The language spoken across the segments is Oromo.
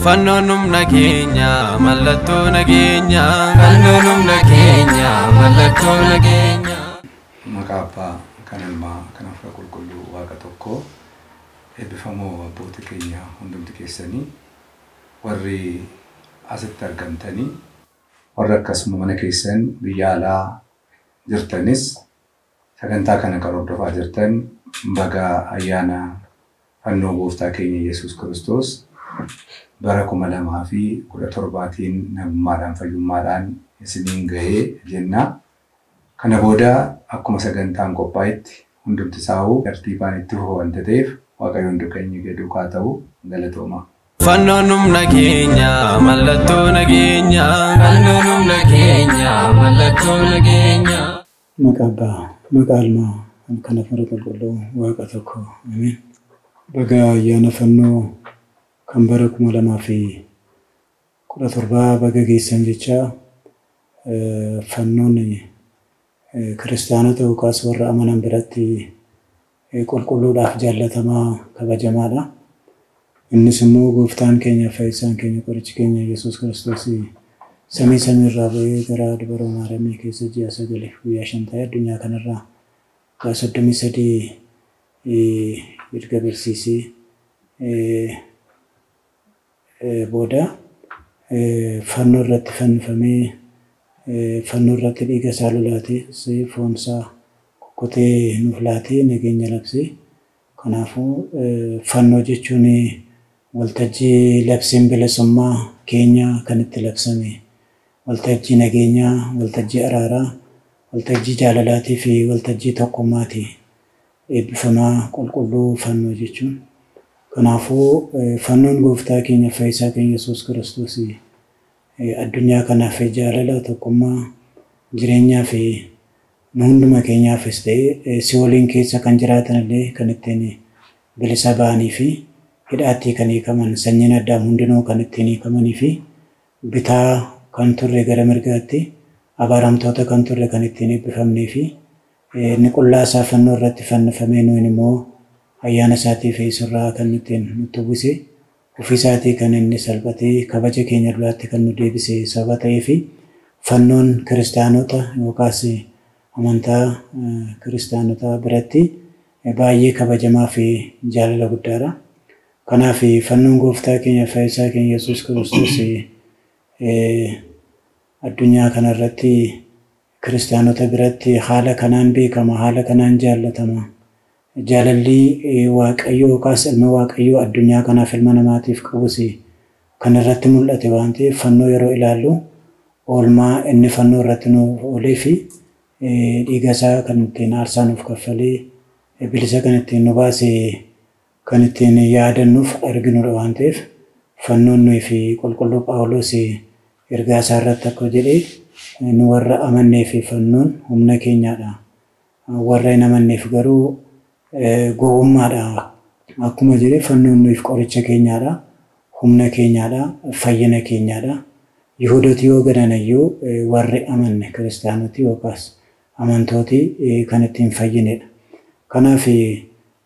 Fannoonum nageenya mallattoo nageenya fannoonum nageenya mallattoo nageenya maqaa abbaa kan ilmaa kan hafuura qulqulluu waaqa tokko eebbifamoo abboota keenya hundumti keessanii warri asitti argamtanii warra akkasuma mana keessan biyya alaa jirtanis sagantaa kana kan hordofaa jirtan baga ayyaana fannoo gooftaa keenya Yesuus Kiristoos bara 2017tiin namummaadhaan fayyummaadhaan isiniin gahee jenna. Kana booda akkuma sagantaan qophaa'etti hundumti isaa'uu tartiibaan itti fufuu wanta ta'eef Waaqayyoon keenya duukaa ta'u galatooma. Fannoonum nageenya mallattoo nageenya fannoonum nageenya mallattoo nageenya maqaa abbaa maqaa ilmaa kan hafuura qulqulluu waaqa tokko ameen. Baga ayyaana fannoo kan bara 2017 baga geessan jecha fannoon kiristaanota yookaas warra amanan biratti qulqulluudhaaf jaallatamaa kabajamaadha. Innis immoo gooftaan keenya fayyisaan keenya qorichi keenya Yesuus Kiristoos samii samiirraa bu'ee gara dubara Maariyaamii keessa ji'a 9 guyyaa 5 ta'e addunyaa kanarraa 33 erga barsiisee booda fannoo irratti fannifamee fannoo irratti dhiiga isaa lolaatee foon isaa kukkutee nuuf laatee nageenya labsee. Kanaafuu fannoo jechuun waltajjii labsiin bilisummaa keenya kan itti labsame waltajjii nageenyaa, waltajjii araaraa, waltajjii jaalalaatii fi waltajjii tokkummaati. Eebbifamaa qulqulluu fannoo jechuun. Kanaafuu fannoon gooftaa keenya fayyisaa keenya Yesuus Kiristoos addunyaa kanaaf jaalala tokkummaa jireenyaa fi nu hunduma keenyaafis ta'e si'ooliin keessa kan jiraatan illee kan ittiin bilisa ba'anii fi hidhaatti kan hiikaman sanyiin addaa hundinuu kan ittiin hiikamanii fi bitaa kan turre gara mirgaatti abaaramtoota kan turre kan ittiin eebbifamnee fi inni qullaasaa fannoo irratti fannifamee nuyin immoo ayyaana isaatii fi surraa kan ittiin nutti uwwise ofii isaatii kan inni salphatee kabaja keenya duraatti kan nu deebise sababa ta'ee fi fannoon kiristaanota yookaas amantaa kiristaanota biratti baay'ee kabajamaa fi jaalala guddaadha. Kanaaf fannoon gooftaa keenya fayyisaa keenya Yesuus Kiristoos addunyaa kanarratti kiristaanota biratti haala kanaan beekama, haala kanaan jaallatama. Jaalalli Waaqayyoo yookaas ilma Waaqayyoo addunyaa kanaaf ilma namaatiif qabus kan irratti mul'ate waan ta'eef fannoo yeroo ilaallu oolmaa inni fannoo irratti nuuf oolee fi dhiiga isaa kan ittiin aarsaa nuuf kaffalee bilisa kan ittiin nu baase kan ittiin yaadannuuf arginudha waan ta'eef fannoon nuyi fi qulqulluu Phaawulos ergaa isaa irratti akka jedhee nu warra amannee fi fannoon humna keenyaadha. Warra hin amanneef garuu gowwummaadha. Akkuma jedhee fannoon nuyiif qoricha keenyaadha, humna keenyaadha, fayyina keenyaadha. Yihudooti yoo gadanayyuu warri amanne kiristaanoti yookaas amantooti kan ittiin fayyinedha. Kanaaf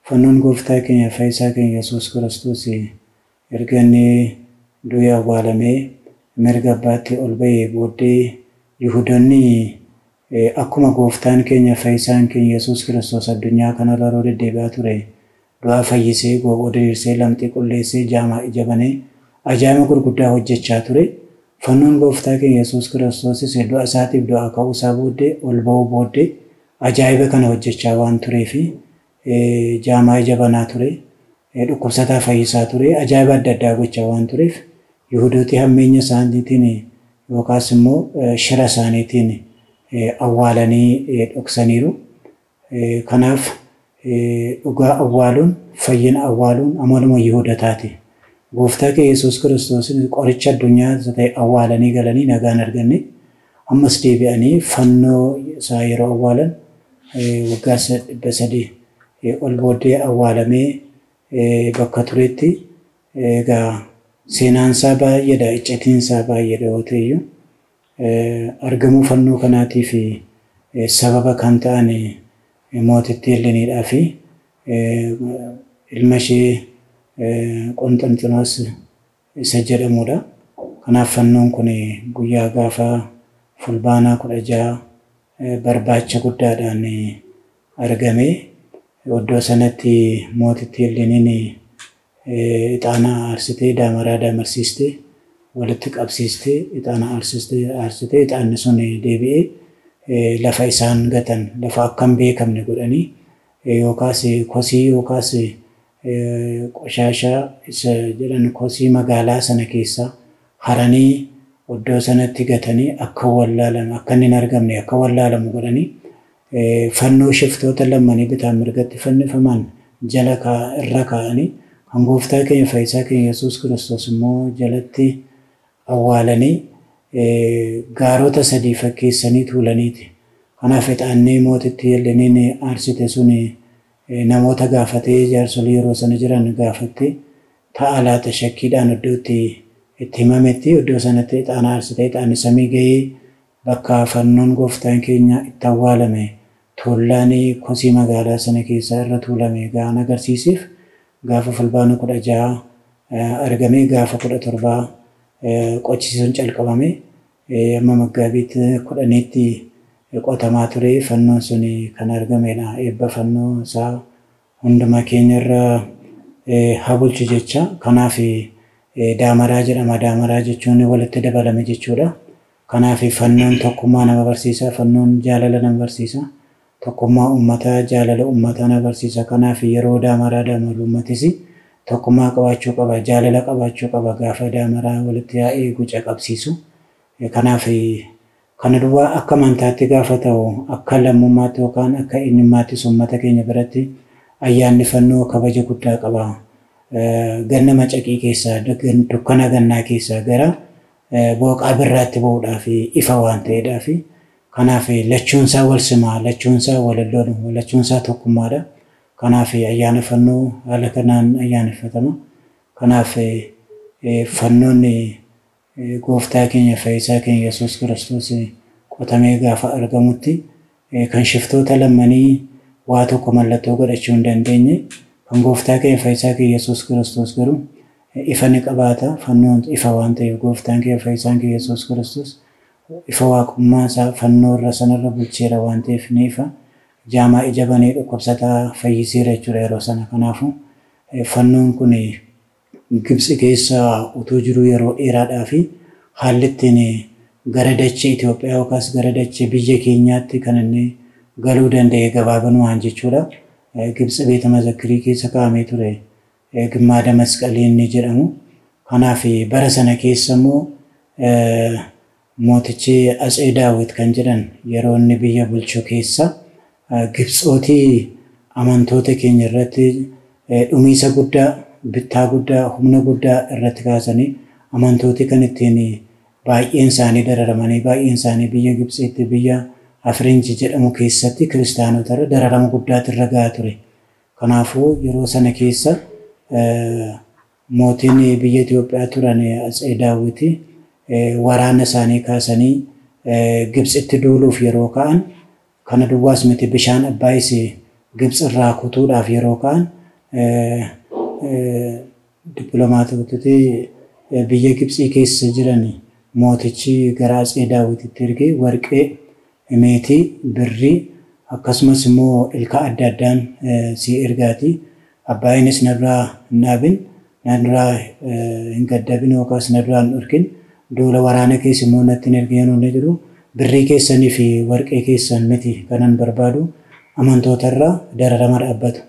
fannoon gooftaa keenya fayyisaa keenya Yesuus Kiristoos erga inni du'ee awwaalamee mirga abbaatti ol ba'ee booddee Yihudoonni akkuma gooftaan keenya fayyisaan keenya Yesuus Kiristoos addunyaa kanarra yeroo deddeebi'aa ture du'aa fayyisee gooboo diriirsee lamxii qulleessee jaamaa ija banee ajaa'iba gurguddaa hojjechaa ture. Fannoon gooftaa keenya Yesuus Kiristoos du'a isaatiif du'aa ka'uu isaa booddee ol ba'uu booddee ajaa'iba kana hojjechaa waan tureefi jaamaa ija banaa ture, dhukkubsataa fayyisaa ture, ajaa'iba adda addaa gochaa waan tureef Yihudooti hammeenya isaaniitiin yookaas immoo shira isaaniitiin awwaalanii dhoksaniiru. Kanaaf dhugaa awwaaluun fayyina awwaaluun amaluma Yihudotaati. Gooftaa keenya Yesuus Kiristoos qoricha addunyaa ta'e awwaalanii galanii nagaan arganne ammas deebi'anii fannoo isaa yeroo awwaalan waggaa 300 ol booddee awwaalamee bakka turetti egaa seenaan isaa baay'eedha, iccitiin isaa baay'eedha yoo ta'eyyuu argamuu fannoo kanaatiif sababa kan ta'an mootittii Heleeniidhaa fi ilma ishee Qonxanxinoos isa jedhamudha. Kanaaf fannoon kun guyyaa gaafa fulbaanaa 16 barbaacha guddaadhaan argame. Iddoo sanatti mootittiin Iliniin ixaana aarsitee daamaraa daamarsiistee walitti qabsiistee ixaana aarsitee ixaanni sun deebi'ee lafa isaan gatan lafa akkam beekamne godhanii yookaas kosii yookaas qoshashaa isa jedhan kosii magaalaa sana keessa haranii iddoo sanatti gatanii akka wallaalamu akka hin argamne akka wallaalamu godhanii fannoo shiftoota lamanii bitaan mirgatti fannifaman jala irra kaa'anii kan gooftaa keenya fayyisaa keenya Yesuus Kiristoos immoo jalatti awwaalanii gaarota sadii fakkeessanii tuulaniiti. Kanaaf ixaanni mootittiin Iliniin aarsite sun namoota gaafatee jaarsolii yeroo sana jiran gaafattee ta'a laata shakkiidhaan iddootti itti himametti iddoo sanatti ixaana aarsite ixaanni samii gahee bakka fannoon gooftaan keenya itti awwaalame tuullaan kosii magaalaa sana keessaa irra tuulame gaan agarsiisiif gaafa fulbaana 16 argame gaafa 17 qochisiisuun calqabame amma Maggaabiit 10tti qotamaa ture fannoon sun kan argamedha. Eebba fannoo isaa hundumaa keenya irra haa bulchu jecha. Kanaaf daamaraa jedhama. Daamaraa jechuun walitti dabalame jechuudha. Kanaaf fannoon tokkummaa nama barsiisa. Fannoon jaalala nama barsiisa. Tokkummaa uummataa jaalala uummataa nama barsiisa. Kanaaf yeroo daamaraa daamaru uummatis tokkummaa qabaachuu qaba. Jaalala qabaachuu qaba. Gaafa daamaraa walitti yaa'ee guca qabsiisu. Kanaaf kana duwwaa akka amantaatti gaafa ta'u akka lammummaatti yookaan akka eenyummaattis uummata keenya biratti ayyaanni fannoo kabaja guddaa qaba. Ganna macaqii keessaa dukkana gannaa keessaa gara booqaa birraatti ba'uudhaaf ifa waan ta'eedhaaf kanaaf lachuunsaa wal simaa lachuunsaa wal loolu lachuunsaa tokkummaadha. Kanaaf ayyaana fannoo haala kanaan ayyaaneffatama. Kanaaf fannoonni gooftaa keenya fayyisaa keenya Yesuus Kiristoos qotamee gaafa argamutti kan shiftoota lamanii waa tokko mallattoo godhachuu hin dandeenye kan gooftaa keenya fayyisaa keenya Yesuus Kiristoos garuu ifa ni qabaata. Fannoon ifa waan ta'eef gooftaan keenya fayyisaan keenya Yesuus Kiristoos ifa waaqummaa isaa fannoo irra sanarra bulcheera waan ta'eef ni ifa. Jaamaa ija banee dhukkubsataa fayyiseera jechuudha yeroo sana. Kanaafuu fannoon kun Gibxi keessa utuu jiru yeroo dheeraadhaa fi haalli ittiin gara dachee Itoophiyaa yookaas gara dachee biyya keenyaatti kan inni galuu danda'e gabaabanumaan jechuudha. Gibxi beeta mazakkirii keessa kaa'amee ture gimmaada masqalii inni jedhamu. Kanaaf bara sana keessa immoo mootichi Atsee Daawit kan jedhan yeroo inni biyya bulchuu keessa Gibxootii amantoota keenya irratti dhumiisa guddaa bittaa guddaa humna guddaa irratti kaasanii amantooti kan ittiin baay'een isaanii dararamanii baay'een isaanii biyya Gibxiitti biyya Afrinji jedhamu keessatti kiristaanota irra dararama guddaatu irra gahaa ture. Kanaafuu yeroo sana keessa mootiin biyya Itoophiyaa turan Atsee Daawit waraana isaanii kaasanii Gibxitti duuluuf yeroo ka'an kana duwwaas miti bishaan Abbaayis Gibxi irraa kutuudhaaf yeroo ka'an dippiloomaatotatti biyya Gibxii keessa jiran mootichi gara Atsee Daawititti ergee warqee meetii birrii akkasumas immoo ilka adda addaan si ergaati. Abbaayinis narraa hin dhaabin narraa hin gaddabin yookaas narraa hin dhorkin duula waraana keessa immoo natti hin ergeen hunde jiru birrii keessanii fi warqee keessan miti kanan barbaadu amantoota irraa dararama dhaabbatu.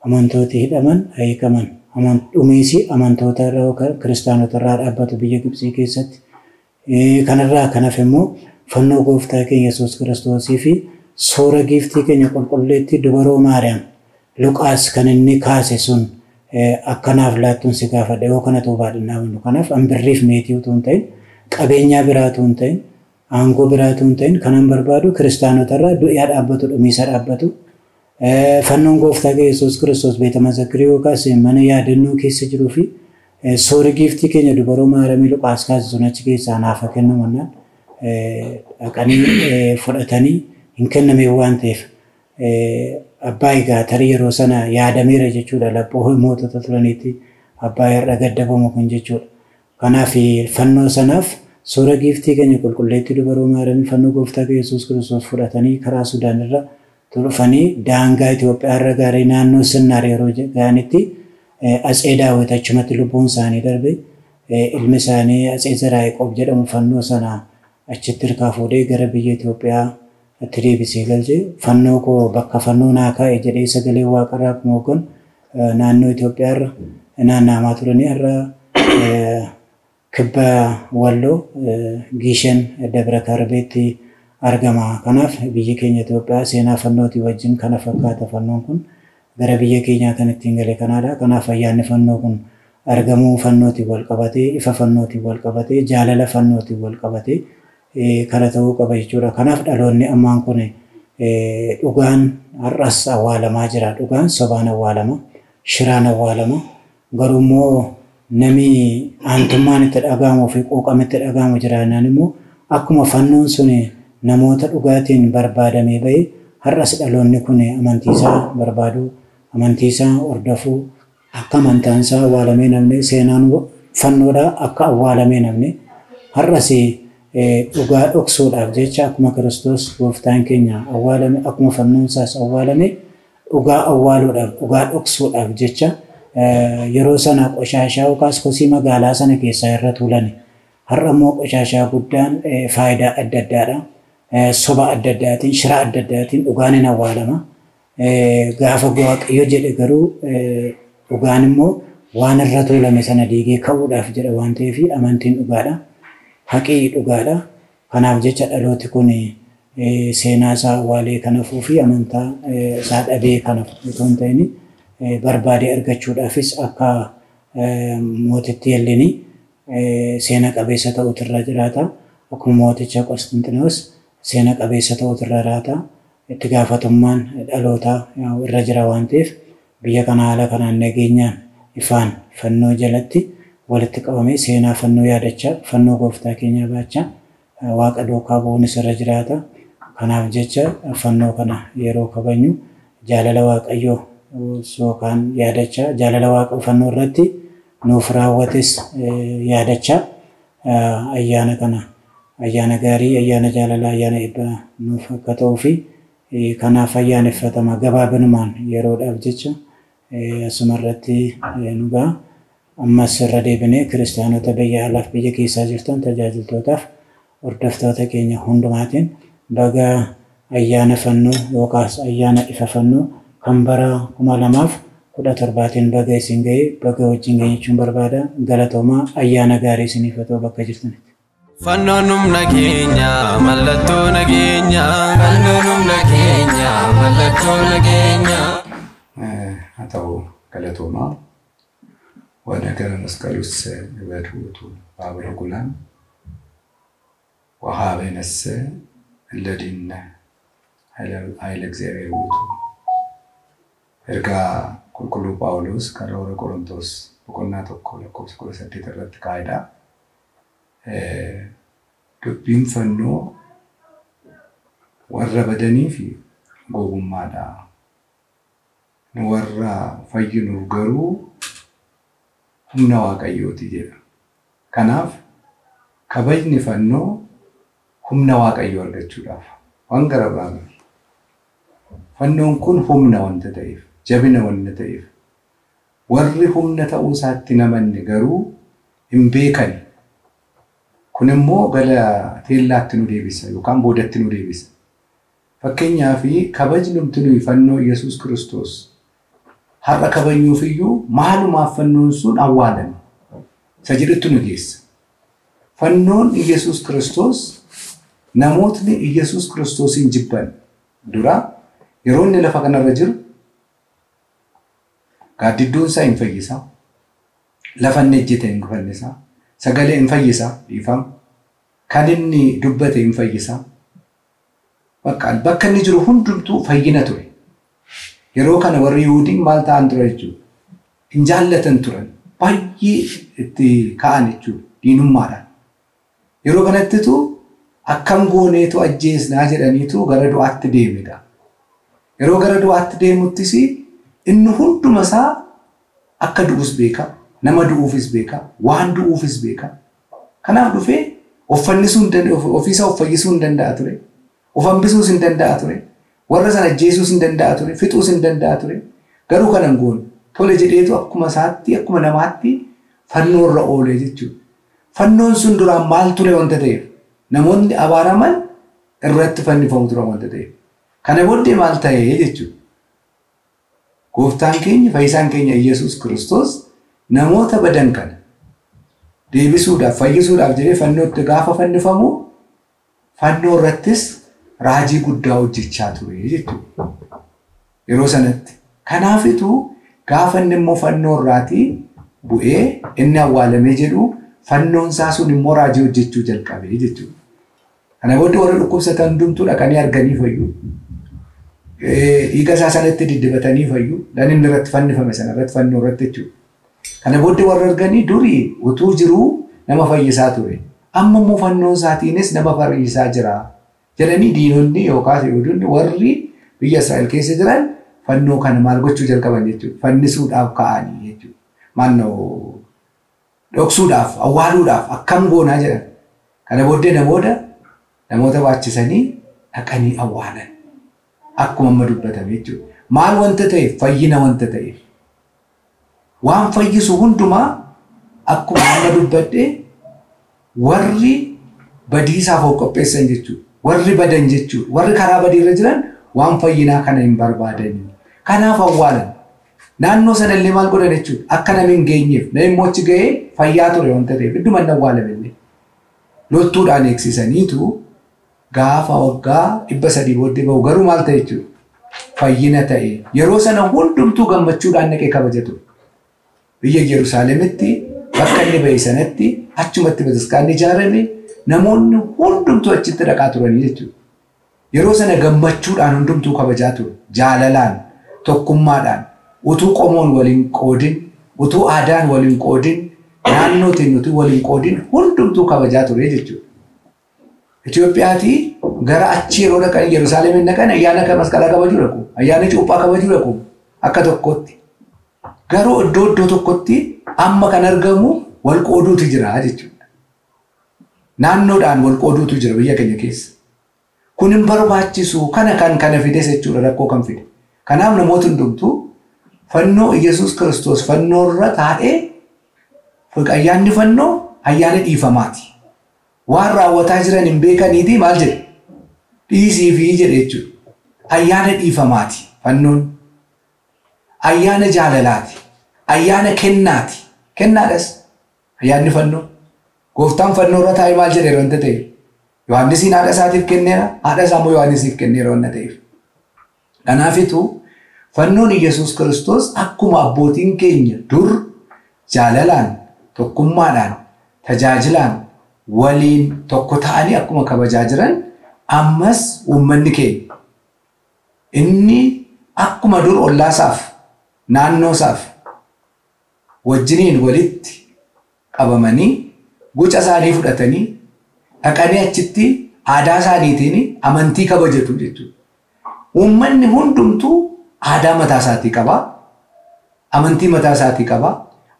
Amantooti hidhaman hiikaman dhumiisi amantoota irraa yookaan kiristaanota irraa dhaabbatu biyya Gibxii keessatti. Kanarraa kanaaf immoo fannoo gooftaa keenya Yesuus Kiristoosii fi soora giiftii keenya qulqulleetti dubaroo Maariyaam Luqaas kan inni kaase sun akkanaaf laattuun si gaafadha yoo kana tuubaadhinnaa hundu. Kanaaf birriif meetii utuu hin ta'in qabeenyaa biraa utuu hin ta'in aangoo biraa utuu hin ta'in kanan barbaadu kiristaanota irraa du'aa dhaabbatu dhumiisa dhaabbatu. Fannoon gooftaa keenya Yesuus Kiristoos beeta mazakkirii yookaas mana yaadannoo keessa jiruu fi soora giiftii keenya dubaroo Maariyaam Luqaas kaase sun achi keessaa naaf kennamannaan dhaqanii fudhatanii hin kenname waan ta'eef abbaa egaa tarii yeroo sana yaadameera jechuudha. Laphoo mootota turaniitti abbaa irra gaddabamu kun jechuudha. Kanaaf fannoo sanaaf suura giiftii keenya qulqulleetti dubaruu maariyaam fannoo gooftaa Yesuus Kiristoos fudhatanii karaa Sudaan irra dhufanii daangaa Itoophiyaa irra gaarii naannoo Sinnaar yeroo ga'anitti Atsee Daawit achumatti lubbuun isaanii darbe. Ilmi isaanii Atsee Zara Yaaqoob jedhamu fannoo sana achitti hirkaa fuudhee gara biyya Itoophiyaa itti deebisee galche. Fannoo koo bakka fannoo naa kaa'e jedhee sagalee waaqarraa akkuma kun naannoo Itoophiyaa irra naanna'amaa turanii irra kibba Walloo Giishan Dabra Karbeetti argama. Kanaaf biyyi keenya Itoophiyaa seenaa fannootii wajjin kana fakkaata. Fannoon kun gara biyya keenyaa kan ittiin gale kanaadha. Kanaaf ayyaanni fannoo kun argamuu fannootiin wal qabatee, ifa fannootiin wal qabatee, jaalala fannootiin wal qabatee kana ta'uu qaba jechuudha. Kanaaf dhaloonni ammaan kun dhugaan har'as awwaalamaa jira. Dhugaan sobaan awwaalama, shiraan awwaalama. Garuu immoo namni aantummaan itti dhagahamuu fi quuqamni itti dhagahamu jiraannaan immoo akkuma fannoon sun namoota dhugaatiin barbaadamee ba'e har'as dhaloonni kun amantiisaa barbaadu, amantiisaa hordofuu, akka amantaansaa awwaalamee namne seenaan fannoodhaa akka awwaalamee namne har'as dhugaa dhoksuudhaaf jecha akkuma Kiristoos gooftaan keenya awwaalame akkuma fannoonsaas awwaalame dhugaa awwaaluudhaaf dhugaa dhoksuudhaaf jecha yeroo sana qoshaashaa yookaas kosii magaalaa sana keessaa irra tuulan. Har'a immoo qoshaashaa guddaan faayidaa adda addaadha. Soba adda addaatiin, shira adda addaatiin dhugaan hin awwaalama. Gaafa Waaqayyo jedhe garuu dhugaan immoo waan irra tuulame sana diigee ka'uudhaaf jedha waan ta'eef amantiin dhugaadha. Haqii dhugaadha. Kanaaf jecha dhalooti kun seenaa isaa awwaalee kan hafuu fi amantaa isaa dhabee kan hafu osoo hin ta'in barbaadee argachuudhaafis akka mootitti yellini seena qabeessa ta'utu irra jiraata. Akkuma mooticha Qosxinxinoos seena qabeessa ta'utu irra jiraata. Itti gaafatummaan dhalootaa irra jira waan ta'eef biyya kana haala kanaan nageenyaan ifaan fannoo jalatti walitti qabamee seenaa fannoo yaadachaa fannoo gooftaa keenyaa baachaa waaqa duukaa bu'uunis irra jiraata. Kanaaf jecha fannoo kana yeroo kabajnu jaalala Waaqayyoo yookaan yaadachaa jaalala waaqa fannoo irratti nuuf raawwates yaadachaa ayyaana kana ayyaana gaarii ayyaana jaalala ayyaana eebbaa nuuf akka ta'uu fi kanaaf ayyaaneffatama gabaabinumaan yeroodhaaf jecha asuma irratti nugaa ammas irra deebinee kiristaanota biyya alaaf biyya keessaa jirtan tajaajiltootaaf hordoftoota keenya hundumaatiin baga ayyaana fannoo yookaas ayyaana ifa fannoo kan bara 2017 baga isin ga'e baga wajjin ga'e jechuun barbaada. Galatoomaa ayyaana gaarii isiniif haa ta'u bakka jirtanitti. Fannoon humna keenya mallattoo nageenya. Fannoon humna keenya mallattoo nageenya. Haa ta'u galatoomaa ወነገረ መስቀሉስ በትውቱ ባብረ ጉላን ወሃበነስ ለዲነ ኃይለ እግዚአብሔር ውቱ እርጋ ቁልቁሉ ጳውሎስ ከሮረ ቆሮንቶስ በቆና ተኮ ለኮስ ኮሰት ተረት ካይዳ ዱቢን ፈኖ ወረ በደኒ ፊ ጎጉማዳ ወራ ፈይኑ ገሩ humna waaqayyooti jedha. Kanaaf kabajni fannoo humna waaqayyoo argachuudhaaf waan gara biraan fannoon kun humna wanta ta'eef jabina wanta ta'eef warri humna ta'uu isaatti namanne garuu hin beekan. Kun immoo gala teellaatti nu deebisa yookaan boodatti nu deebisa. Fakkeenyaaf kabajni nuti fannoo Yesuus Kiristoos har'a kabajnuuf iyyuu maalumaaf fannoon sun awwaalame sajidatu nu geessa. Fannoon Yesuus Kiristoos namootni Yesuus Kiristoosin jibban dura yeroo inni lafa kanarra jiru gaaddidduun isaa hin fayyisa, lafa inni ejjete hin fayyisa, sagalee hin fayyisa dhiifama, kan inni dubbate hin fayyisa. Bakka inni jiru hundumtuu fayyina ture. Yeroo kana warri Yihuudiin maal ta'an ture jechuudha. Hin jaallatan turan. Baay'ee itti ka'an jechuudha. Diinummaadhaan. Yeroo kanattitu akkam gooneetu ajjeesnaa jedhaniitu gara du'aatti deemedha. Yeroo gara du'aatti deemuttis inni hunduma isaa akka du'us beeka. nama du'uufis beeka, waan du'uufis beeka. Kanaaf dhufee of fannisuun ofiisa of fayyisuun danda'a ture. Of hambisuus hin danda'a ture. Warra sana ajjeesuus hin danda'a ture. Fixuus hin danda'a ture. Garuu kanan goone tole jedheetu akkuma isaatti akkuma namaatti fannoo irra oolee jechuudha. Fannoon sun duraan maal ture wanta ta'eef namoonni abaaraman irratti fannifamu ture wanta ta'eef. Kana booddee maal ta'ee jechuudha. Gooftaan keenya fayyisaan keenya Yesuus Kiristoos namoota badan kana deebisuudhaaf fayyisuudhaaf jedhee fannootti gaafa fannifamu fannoo irrattis raajii guddaa hojjechaa ture jechuudha. Yeroo sanatti kanaafitu gaafa inni immoo fannoo irraatii bu'ee inni awwaalamee jedhu fannoon isaa sun immoo raajii hojjechuu jalqabee jechuudha. Kana booddee warra dhukkubsatan hundumtuu dhaqanii arganii fayyu. Dhiiga isaa sanatti diddibatanii fayyu. Dan inni irratti fannifame sana irratti fannoo irratti jechuudha. Kana booddee warra arganii durii utuu jiruu nama fayyisaa ture. Amma immoo fannoon isaatiinis nama fayyisaa jira. Jedhanii diinonni yookaas Yihuudoonni warri biyya Israa'el keessa jiran fannoo kana maal gochuu jalqaban jechuudha. Fannisuudhaaf ka'anii jechuudha. Mannoo dhoksuudhaaf, awwaaluudhaaf akkam goonaa jedhan. Kana booddee namoota baachisanii dhaqanii awwaalan. Akkuma amma dubbatame jechuudha. Maal wanta ta'eef fayyina wanta ta'eef. Waan fayyisu hundumaa akkuma amma dubbadhee warri badiisaaf of qopheessan jechuudha. Warri badan jechuudha. Warri karaa badiirra jiran waan fayyinaa kana hin barbaadanii. Kanaaf awwaalan. Naannoo sanallee maal godhan jechuudha. Akka namni hin geenyeef namni mochi ga'ee fayyaa ture wanta ta'eef idduma hin awwaalamillee. Lottuudhaan eegsisaniitu gaafa waggaa 300 booddee bahu garuu maal ta'e jechuudha. Fayyina ta'e. Yeroo sana hundumtuu gammachuudhaan naqee kabajatu. Biyya Yerusaalemitti bakka inni ba'e sanatti achumatti bataskaanni ijaarame namoonni hundumtuu achitti dhaqaa turanii jechuudha. Yeroo sana gammachuudhaan hundumtuu kabajaa ture. Jaalalaan, tokkummaadhaan, utuu qomoon waliin qoodin, utuu aadaan waliin qoodin, naannootiin nuti waliin qoodin hundumtuu kabajaa ture jechuudha. Itoophiyaatii gara achi yeroo dhaqan Yerusaalemiin dhaqan ayyaana kan masqalaa kabajuu dhaqu. Ayyaana cuuphaa kabajuu dhaqu akka tokkotti. Garuu iddoo tokkotti amma kan argamu wal qooduutu jira jechuudha. Naannoodhaan wal qooduutu jira biyya keenya keessa. Kun hin barbaachisu kana fides jechuudha rakkoo kan fide. Kanaaf namoota hundumtuu fannoo Yesuus Kiristoos fannoo irra taa'ee ayyaanni fannoo ayyaana dhiifamaati. Waan raawwataa jiran hin beekaniiti maal jedhe? Dhiisiifi jedhe jechuudha. Ayyaana dhiifamaati fannoon. Ayyaana jaalalaati. Ayyaana kennaati. Kennaadhas ayyaanni fannoo. Gooftaan fannoo irra taa'ee maal jedhe wanta ta'e? Yohaannisiin haadha isaatiif kenneera. Haadha isaa immoo Yohaannisiif kenneera wanta ta'eef. Kanaafitu fannoon Yesuus Kiristoos akkuma abbootiin keenya dur jaalalaan, tokkummaadhaan, tajaajilaan waliin tokko ta'anii akkuma kabajaa jiran ammas uummanni keenya inni akkuma dur ollaasaaf naannoosaaf wajjiniin walitti qabamanii guca isaanii fudhatanii dhaqanii achitti aadaa isaaniitiin amantii kabajatu jechuudha. Uummanni hundumtuu aadaa mataa isaatii qaba. Amantii mataa isaatii qaba.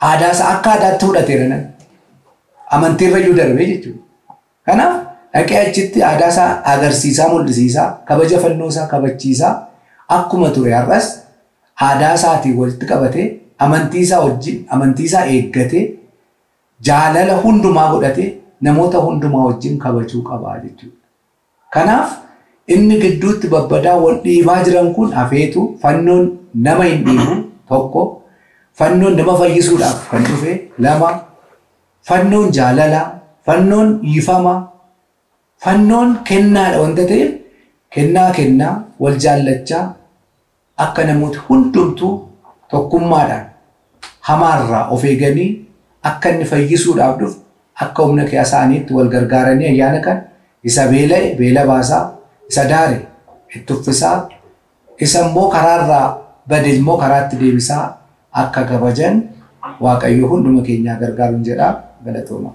Aadaa isaa akka aadaatti fudhateera nan. Amantii irra iyyuu darbee jechuudha. Kanaaf dhaqee achitti aadaa isaa agarsiisaa mul'isiisaa kabaja fannoo isaa kabachiisaa akkuma ture har'as aadaa isaatiin walitti qabatee amantii isaa wajjin amantii isaa eeggatee jaalala hundumaa godhatee namoota hundumaa wajjin kabajuu qaba jechuudha. Kanaaf inni gidduutti babbadaa wal dhiibaa jiran kun hafeetu fannoon nama hin dhiibu tokko fannoon nama fayyisuudhaaf kan dhufe lama fannoon jaalala fannoon dhiifama fannoon kennaadha wanta ta'eef kennaa wal jaallachaa akka namoota hundumtuu tokkummaadhaan hamaarraa of eeganii akka inni fayyisuudhaaf dhufu akka humna isaaniitti wal gargaaranii ayyaana kan isa beela baasaa isa daare itti uffisaa isa immoo karaarraa bade immoo karaatti deebisaa akka kabajan Waaqayyo hunduma keenyaa gargaaruun jedha galatooma.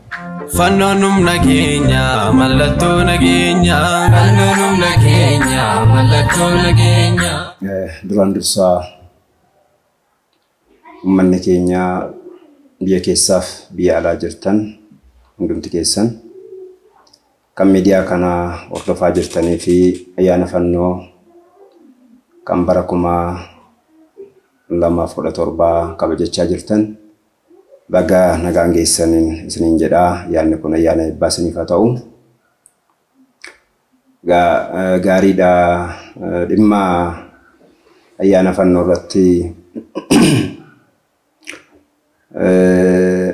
Fannoon humna keenya mallattoo nageenya. Fannoon humna keenya mallattoo nageenya. Duraan dursaa uummanni keenya biyya keessaaf biyya alaa jirtan hundumti keessan kan miidiyaa kana hordofaa jirtanii fi ayyaana fannoo kan bara 2017 kabajachaa jirtan baga nagaan geessaniin isiniin jedhaa. Ayyaanni kun ayyaana eebbaa isiniif haa ta'u. Gaariidha. Dhimma ayyaana fannoo irratti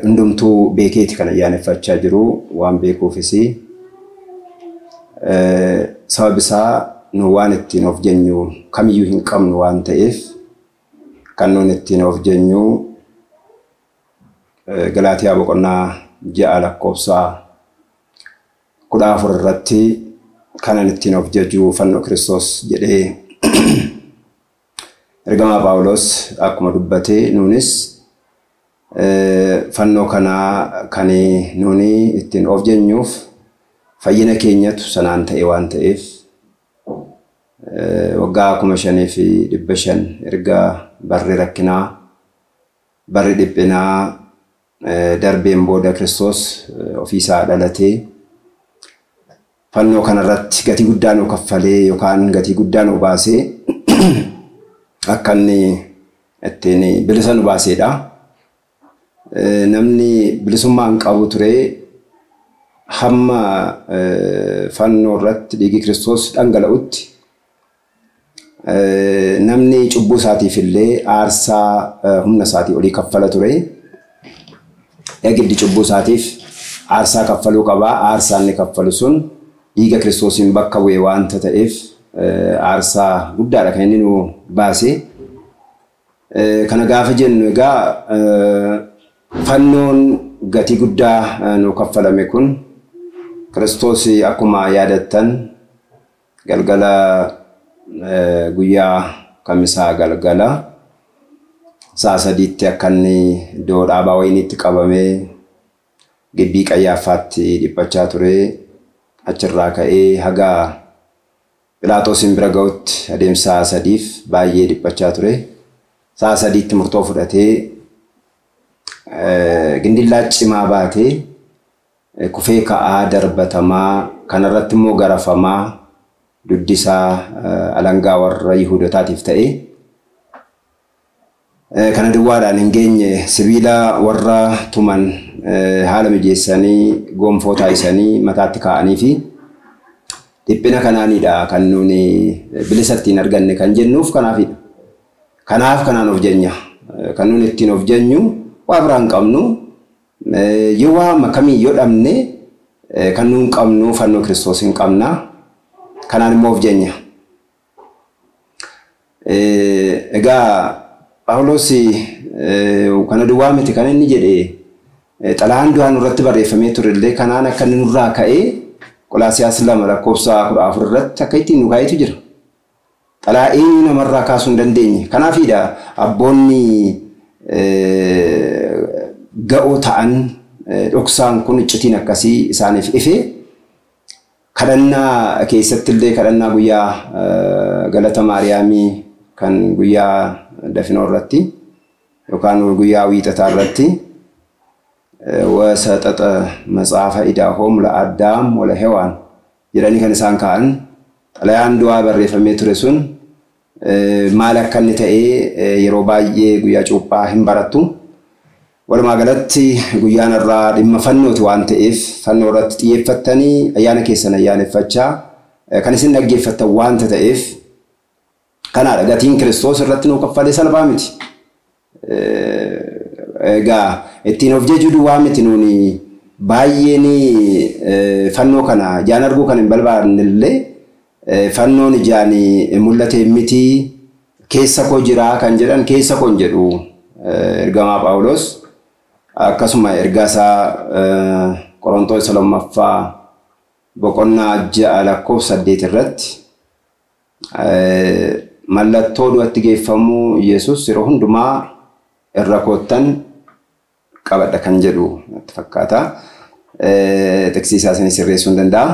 hundumtuu beekeeti kan ayyaaneffachaa jiru waan beekuufis sabab isaa nu waan ittiin of jenyu kamiyyuu hin qabnu waan ta'eef kan nuun ittiin of jenyu Galaatiyaa boqonnaa 6 lakkoofsa 14 irratti kanan ittiin of jaju fannoo Kiristoos jedhee ergamaa Phaawulos akkuma dubbate nuunis fannoo kana kan nuuni ittiin of jennuuf fayyina keenyatu sanaan ta'e waan ta'eef waggaa 5,500 erga barri rakkinaa barri dhiphinaa darbeen booda Kiristoos ofiisaa dhalatee fannoo kanarratti gatii guddaa nu kaffalee yookaan gatii guddaa nu baasee akka inni ittiin bilisa nu baaseedha. Namni bilisummaa hin qabu ture hamma fannoo irratti dhiigi Kiristoos dhangala'utti namni cubbuu isaatiif illee aarsaa humna isaatii olii kaffala ture. Eegiddi cubbuu isaatiif aarsaa kaffaluu qaba. Aarsaan inni kaffalu sun dhiiga Kiristoosiin bakka bu'ee waanta ta'eef aarsaa guddaadha kan inni nu baase. Kana gaafa jennu egaa fannoon gatii guddaa nu kaffalame kun Kiristoos akkuma yaadattan galgala guyyaa kamisaa galgala sa'a 3tti akka inni iddoo dhaabaa wayiniitti qabamee gibbii Qayyaafaatti dhiphachaa ture. Achirraa ka'ee haga Phiilaaxoosiin bira ga'utti adeemsa 3f baay'ee dhiphachaa ture. Sa'a 3tti murtoo fudhatee gindillaa cimaa baatee kufee ka'aa darbatamaa kanarratti immoo garafamaa duddisaa alangaa warra Yihuudootaatiif ta'e. Kana duwwaadhaan hin geenye sibiila warra tuman haala mijeessanii gonfoo taasisanii mataatti kaa'anii fi dhiphina kanaanidha kan nuuni bilisa ittiin arganne kan jennuuf kanaafidha. Kanaaf kanaan of jenya kan nuuni ittiin of jenyu waa biraan qabnu yoo waa makamii yoo dhabne kan nuun qabnu fannoo Kiristoos hin qabna. Kanaan immoo of jenya. Egaa Phaawulos kana duwwaa miti kan inni jedhee xalayaan duraan irratti barreeffamee turellee kanaan akka inni nurraa ka'ee Qolaasiyaas 2 lakkoofsa 14 irratti akka ittiin nu kaa'etu jira. Xalayaa eenyu namarraa kaasuu hin dandeenye. Kanaafidha abboonni ga'oo ta'an dhoksaan kun iccitiin akkasii isaaniif ife kadhannaa keessatti illee kadhannaa guyyaa galata Maariyaamii kan guyyaa dafinoo irratti yookaan guyyaa wiixataa irratti وسطت مصحف إداهم لآدم ولا هوان jedhanii kan isaan kaa'an xalayaan du'aa barreeffamee ture sun maal akka inni ta'ee yeroo baay'ee guyyaa cuuphaa hin barattu. Walumaa galatti guyyaan irraa dhimma fannooti waan ta'eef fannoo irratti xiyyeeffattanii ayyaana keessan ayyaaneffachaa kan isin dhaggeeffattan waanta ta'eef kanaadha gatiin Kiristoos irratti nu kaffalee salphaa miti. Egaa ittiin of jechuu duwwaa miti nuuni baay'een fannoo kana ijaan arguu kan hin barbaannellee fannoon ijaan mul'ate miti keessa koo jira kan jedhan keessa koo hin jedhu ergamaa Phaawulos akkasuma ergaasaa Qorontos 2 boqonnaa 6 lakkoofsa 8 irratti mallattoo du'atti geeffamuu Yesuus yeroo hundumaa irra koottan qabadha kan jedhu natti fakkaata. Teksiisaa isin sirreessuu hin danda'a.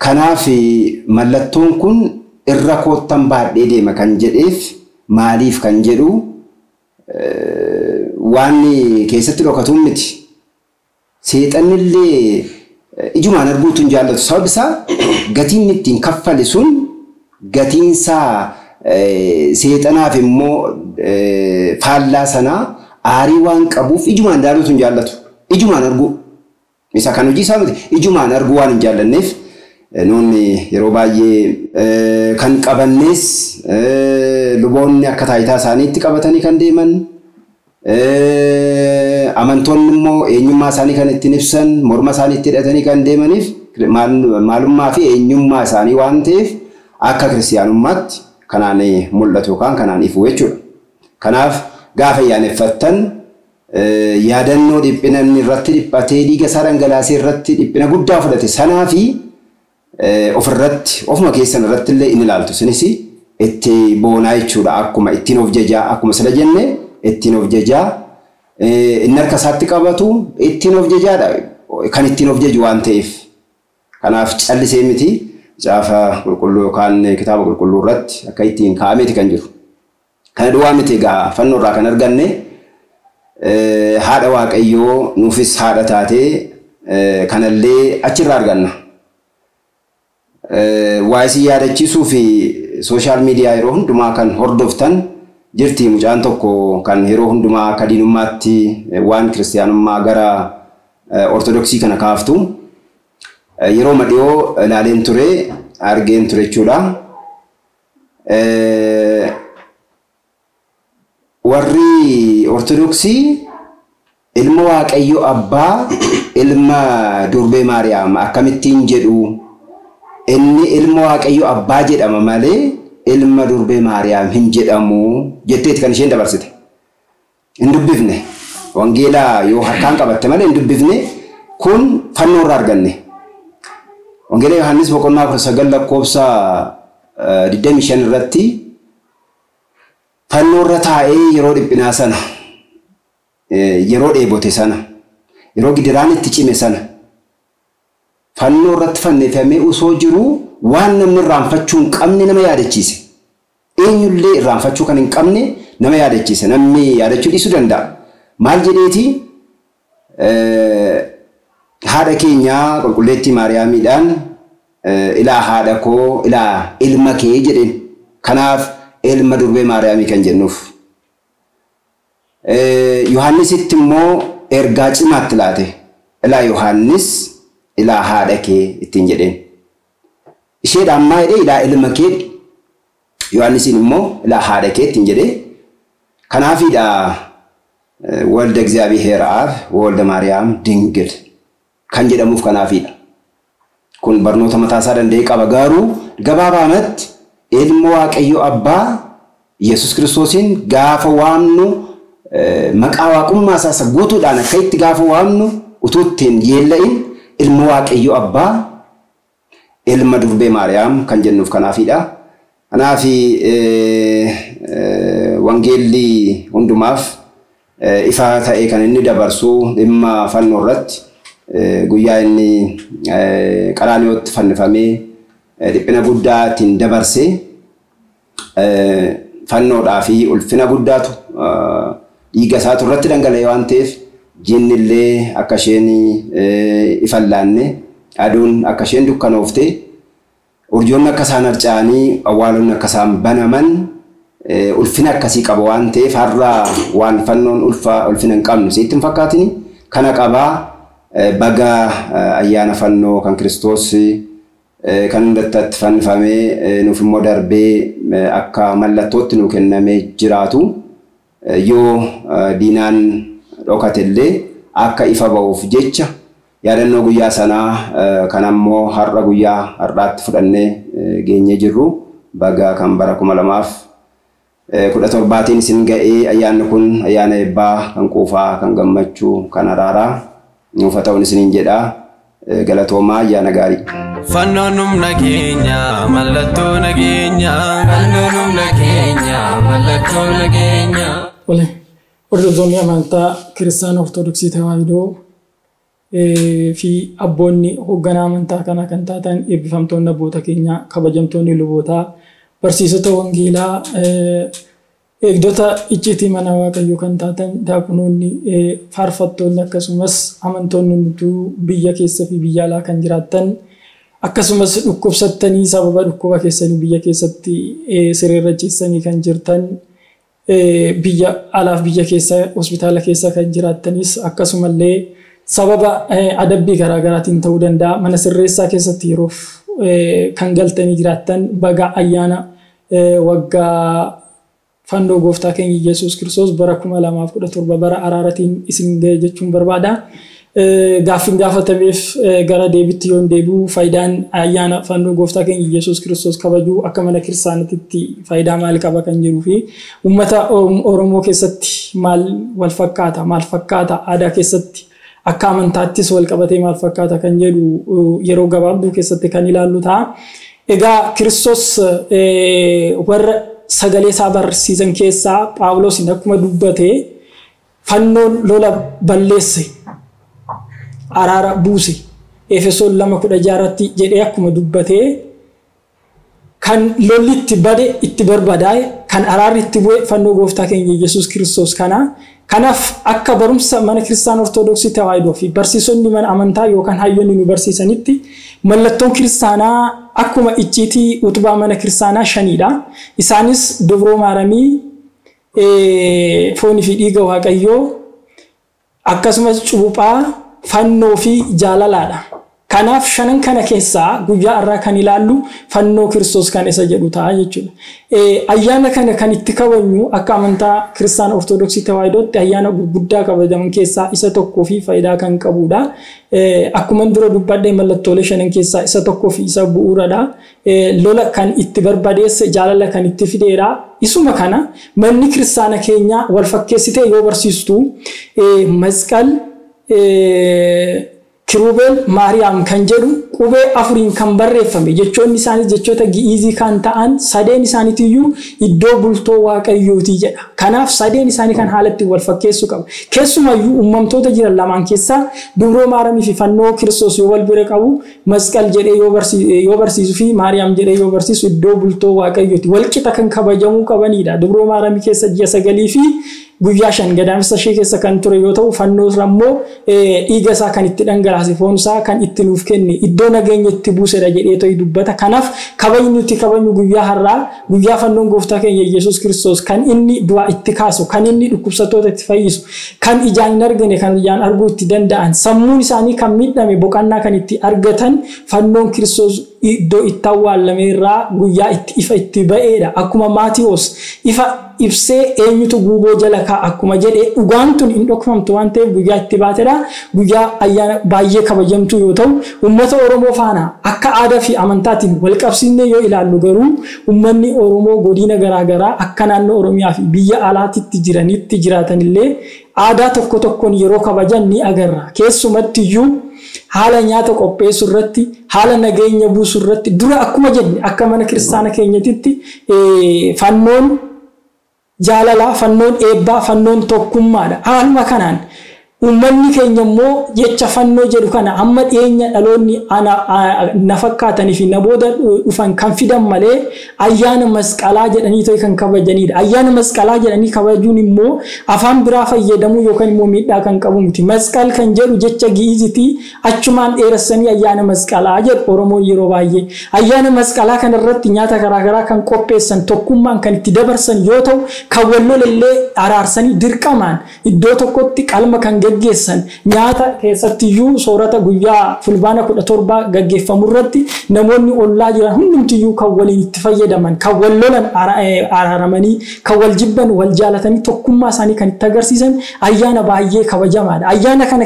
Kanaaf mallattoon kun irra koottan baadhee deema kan jedheef maaliif kan jedhu waan keessatti dhokatuun miti. Seexannillee ijumaan arguutu hin jaallatu. Sababni isaa gatiin ittiin kaffale sun gatiinsaa seexanaaf immoo faallaa sanaa aarii waan qabuuf ijumaan ilaaluutu hin jaallatu. Ijumaan arguu. Isa kan hojii isaa miti. Ijumaan arguu waan hin jaallanneef nuuni yeroo baay'ee kan qabannes luboonni akka taayitaa isaaniitti qabatanii kan deeman amantoonni immoo eenyummaa isaanii kan ittiin ibsan morma isaanii itti hidhatanii kan deemaniif maalummaa fi eenyummaa isaanii waan ta'eef akka kiristaanummaatti kanaan mul'atu yookaan kanaan ifu jechuudha. Kanaaf gaafa ayyaaneffattan yaadannoo dhiphina irratti dhiphatee dhiiga isaa dhangalaasee irratti dhiphina guddaa fudhate sanaa fi ofirratti ofuma keessan irratti illee in ilaaltu sinis itti boonaa jechuudha. Akkuma ittiin of jajaa akkuma sila jenne ittiin of jajaa inni harka isaatti qabatu ittiin of jajaadha kan ittiin of jaju waan ta'eef. Kanaaf callisee miti caafa qulqulluu yookaan kitaaba qulqulluu irratti akka ittiin kaa'ameeti kan jiru. Kana duwwaa miti egaa fannoo irraa kan arganne haadha Waaqayyoo nuufis haadha taatee kanallee achirraa arganna. Waa isin yaadachiisuu fi sooshaal miidiyaa yeroo hundumaa kan hordoftan jirti mucaan tokko kan yeroo hundumaa akka diinummaatti waan kiristaanummaa gara ortodoksii kana kaaftu yeroo madhiyoo ilaaleen ture argeen ture jechuudha. Warri ortodoksii ilma Waaqayyo abbaa ilma durbee Maariyaam akkamittiin jedhu inni ilma Waaqayyo abbaa jedhama malee ilma durbee Maariyaam hin jedhamu jetteeti kan isheen dabarsite. Hin dubbifne wangeelaa yoo harkaan qabatte malee hin dubbifne kun fannoo irraa arganne. Wangeela Yohaannis boqonnaa 19 lakkoofsa 25 irratti fannoo irra taa'ee yeroo dhiphinaa sana yeroo dheebote sana yeroo gidiraan itti cime sana fannoo irratti fannifamee osoo jiru waan namni irraanfachuu hin qabne nama yaadachiise. Eenyullee irraanfachuu kan hin qabne nama yaadachiise. Namni yaadachuu dhiisuu danda'a. Maal jedheeti haadha keenya qulqulleettii Maariyaamiidhaan ilaa haadha koo ilaa ilma kee jedheen. Kanaaf ilma durbee Maariyaamii kan jennuuf. Yohaannisitti immoo ergaa cimaatti laate. Ilaa Yohaannis ilaa haadha kee ittiin jedheen. Isheedhaan maa jedhee ilaa ilma kee. Yohaannisiin immoo ilaa haadha kee ittiin jedhee. Kanaafidha walda እግዚአብሔር አብ ወልደ ማርያም ድንግል kan jedhamuuf kanaafidha. Kun barnoota mataasaa danda'ee qaba garuu gabaabaamatti ilma Waaqayyo abbaa Yesuus Kiristoosiin gaafa waamnu maqaa waaqummaa isaa guutuudhaan akka itti gaafa waamnu utuu ittiin yeella'in ilma Waaqayyo abbaa ilma durbee Maariyaam kan jennuuf kanaafidha. Kanaaf wangeelli hundumaaf ifa ta'ee kan inni dabarsu dhimma fannoo irratti guyyaa inni qaraaniyooti fannifamee dhiphina guddaa ittiin dabarse fannoodhaa fi ulfina guddaatu dhiiga isaatu irratti dhangala'e waan ta'eef jinnillee akka isheen ifan laanne aduun akka isheen dukkanoofte urjoonni akka isaan harca'anii awwaalonni akka isaan banaman ulfina akkasii qaba waan ta'eef har'a waan fannoon ulfina hin qabnu sitti hin fakkaatini kana qabaa baga ayyaana fannoo kan Kiristoos kan hundatti fannifamee nuuf immoo darbee akka mallattootti nu kennamee jiraatu yoo diinaan dhokatellee akka ifa ba'uuf jecha yaadannoo guyyaa sanaa kan ammoo har'a guyyaa har'aatti fudhannee geenyee jirru baga kan bara 2017 isin ga'ee ayyaanni kun ayyaana eebbaa kan quufaa kan gammachuu kan araaraa nuuf ta'uun isiniin jedha galatoomaa ayyaana gaarii. Fannoon humna keenya mallattoo nageenya. Fannoon humna keenya mallattoo nageenya. Wale hordoftoonni amantaa kiristaana ortodoksii tawaahidoo fi abboonni hoogganaa amantaa kana kan taatan eebbifamtoonni abboota keenya kabajamtoonni lubootaa barsiisota wangeelaa eegdota icciitii mana waaqayyoo kan taatan daakunoonni faarfattoonni akkasumas amantoonni nutuu biyya keessa fi biyya alaa kan jiraattan akkasumas dhukkubsattanii sababa dhukkuba keessanii biyya keessatti sireerra ciisanii kan jirtan biyya alaaf biyya keessa hospitaala keessa kan jiraattanis akkasumallee sababa adabbii garaagaraatiin ta'uu danda'a mana sirreessaa keessatti yeroof kan galtanii jiraattan baga ayyaana waggaa fannoo gooftaa keenya Yesuus Kiristoos bara 2017 bara araaratiin isin ga'e jechuun barbaada. Gaaffiin gaafatameef gara deebitti yoon deebi'u faayidaan ayyaana fannoo gooftaa keenya Yesuus Kiristoos kabajuu akka mana kiristaanaatti faayidaa maal qaba kan jedhuu fi uummata Oromoo keessatti maal wal fakkaata aadaa keessatti akka amantaattis wal qabatee maal fakkaata kan jedhu yeroo gabaabduu keessatti kan ilaallu ta'a. Egaa Kiristoos warra sagalee isaa barsiisan keessaa Phaawulos akkuma dubbate fannoon lola balleesse araara buuse Efesoon 2:16 jedhee akkuma dubbate kan lolli itti bade itti barbadaa'e kan araarri itti bu'e fannoo gooftaa keenya Yesuus Kiristoos kanaaf akka barumsa mana Kiristaan Ortodoksii Tawaahidoo fi barsiisonni mana amantaa yookaan hayyoonni nu barsiisanitti mallattoon kiristaanaa akkuma icciitii utubaa mana kiristaanaa 5dha. Isaanis Dubroo Maaramii, foonii fi dhiiga waaqayyoo akkasumas cuuphaa fannoo fi jaalalaadha. Kanaaf shanan kana keessaa guyyaa irraa kan ilaallu fannoo Kiristoos kan isa jedhu ta'a jechuudha. Ayyaana kana kan itti kabajnu akka amantaa Kiristaan Ortodoksii Tawaahidootti ayyaana gurguddaa kabajaman keessaa isa tokkoo fi faayidaa kan qabudha. Akkuma dura dubbadhee mallattoolee shanan keessaa isa tokkoo fi isa bu'uuradha. Lola kan itti barbadeesse jaalala kan itti fideedha. Isuma kana manni kiristaana keenya wal fakkeessitee yoo barsiistu masqal Kiruubeel Maariyaam kan jedhu qubee afuriin kan barreeffame jechoonni isaanii jechoota gi'izii kan ta'an sadeen isaaniitiyyuu iddoo bultoo waaqayyooti jedha. Kanaaf sadeen isaanii kan haalatti wal fakkeessu qaba. Keessumayyuu uumamtoota jiran lamaan keessaa Dubroo Maaramii fi fannoo Kiristoos yoo wal bira qabu masqal jedhee yoo barsiisu fi Maariyaam jedhee yoo barsiisu iddoo bultoo waaqayyooti. Walqixa kan kabajamuu qabanidha. Dubroo Maaramii keessa ji'a 9 fi guyyaa 5 gadaamsa ishee keessa kan ture yoo ta'u fannoo immoo dhiiga isaa kan itti dhangalaase foon isaa kan itti nuuf kenne iddoo nageenya itti buusedha jedhee to'i dubbata. Kanaaf kabajni nuti kabajnu guyyaa har'aa guyyaa fannoon gooftaa keenya Yesuus Kiristoos kan inni du'a itti kaasu kan inni dhukkubsattoota itti fayyisu kan ijaan hin argine kan ijaan arguu itti danda'an sammuun isaanii kan miidhame boqannaa kan itti argatan fannoon Kiristoos iddoo itti awwaalameerraa guyyaa itti ifa itti ba'eedha. Akkuma Maatiyoos ifa ibsee eenyutu guuboo jala kaa'a akkuma jedhee dhugaan tun hin dhokfamtu waan ta'eef guyyaa itti baatedha. Guyyaa ayyaana baay'ee kabajamtu yoo ta'u uummata Oromoo faana akka aadaa fi amantaatiin wal qabsiisnee yoo ilaallu garuu uummanni Oromoo godina garaagaraa akka naannoo Oromiyaa fi biyya alaatitti jiranitti jiraatanillee aadaa tokko tokkoon yeroo kabajan ni agarra. Keessumatti iyyuu haala nyaata qopheessuu irratti haala nageenya buusuu irratti dura akkuma jenne akka mana kiristaana keenyatitti fannoon jaalalaa fannoon eebbaa fannoon tokkummaadha. Haaluma kanaan uummanni keenya immoo jecha fannoo jedhu kana amma dhiyeenya dhaloonni na fakkaatanii fi na booda dhufan kan fidan malee ayyaana masqalaa jedhanii to'i kan kabajanidha. Ayyaana masqalaa jedhanii kabajuun immoo afaan biraa fayyadamuu yookaan immoo miidhaa kan qabu miti. Masqal kan jedhu jecha gi'izitii achumaan dheeressanii ayyaana masqalaa jedhu Oromoon yeroo baay'ee. Ayyaana masqalaa kana irratti nyaata garaagaraa kan qopheessan tokkummaan kan itti dabarsan yoo ta'u kan wal lolallee araarsanii dirqamaan iddoo tokkotti qalma kan gaggeessan nyaata keessattiyyuu soorata guyyaa fulbaana 17 gaggeeffamu irratti namoonni ollaa jiran hundumtiyyuu kan waliin itti fayyadaman kan wal lolan araaramanii kan wal jibban wal jaalatanii tokkummaa isaanii kan itti agarsiisan ayyaana baay'ee kabajamaadha. Ayyaana kana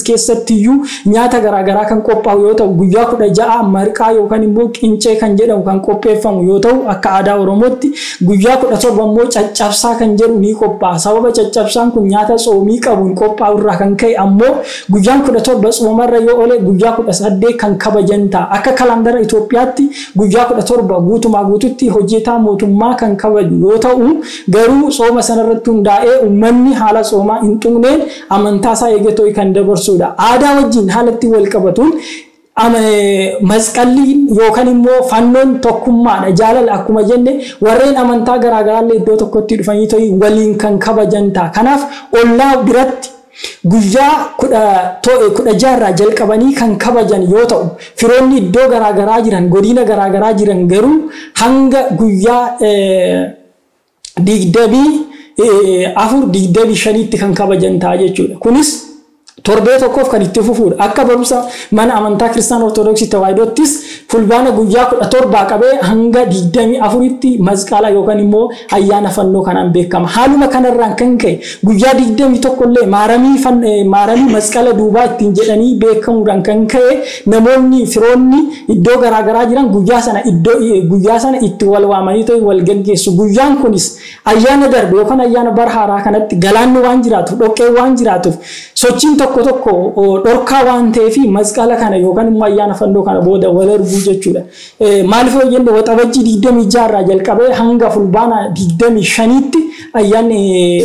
keessattiyyuu nyaata garaagaraa kan qophaa'u yoo ta'u guyyaa 16 marqaa yookaan immoo qincee kan jedhamu kan qopheeffamu yoo ta'u akka aadaa Oromootti guyyaa 17 immoo caccabsaa kan jedhu ni qophaa'a. Sababa caccabsaan kun nyaata soomii qabuun qophaa'u irraa kan ka'e ammoo guyyaan 17 soomarra yoo ole guyyaa 18 kan kabajan ta'a. Akka kalaandara Itoophiyaatti guyyaa 17 guutumaa guututti hojjetaa mootummaa kan kabaju yoo ta'u garuu sooma sanarratti hundaa'ee uummanni haala soomaa hin xuqneen amantaa isaa eegatoo kan dabarsudha. Aadaa wajjin haalatti wal qabatuun masqalli yookaan immoo fannoon tokkummaadha jaalala akkuma jenne warreen amantaa garaagaraallee iddoo tokkotti dhufanii to'ii waliin kan kabajan ta'a. Kanaaf ollaa biratti guyyaa kudha jaarraa jalqabanii kan kabajan yoo ta'u firoonni iddoo garaagaraa jiran godina garaagaraa jiran garuu hanga guyyaa 25 kan kabajan ta'a jechuudha. Kunis torbee tokkoof kan itti fufuudha. Akka barumsa mana amantaa Kiristaanaa Ortoodooksii Tawaahidootis fulbaana guyyaa 17 qabee hanga 24tti masqala yookaan immoo ayyaana fannoo kanaan beekama. Haaluma kanarraan kan ka'e guyyaa 21 illee maaramii masqala duubaa ittiin jedhanii beekamuudhaan kan ka'e namoonni firoonni iddoo garaagaraa jiran guyyaa sana itti wal waamanii ta'e wal gaggeessu. Guyyaan kunis ayyaana darbe yookaan ayyaana bara haaraa kanatti galaanni waan jiraatuuf dhoqqee waan jiraatuuf sochiin tokko dhorkaa waan ta'eef masqala kana yookaan immoo ayyaana fannoo kana booda wal arguu jechuudha. Maaliif yoo jenne waxabajjii 26 irraa jalqabee hanga fulbaana 25tti ayyaanni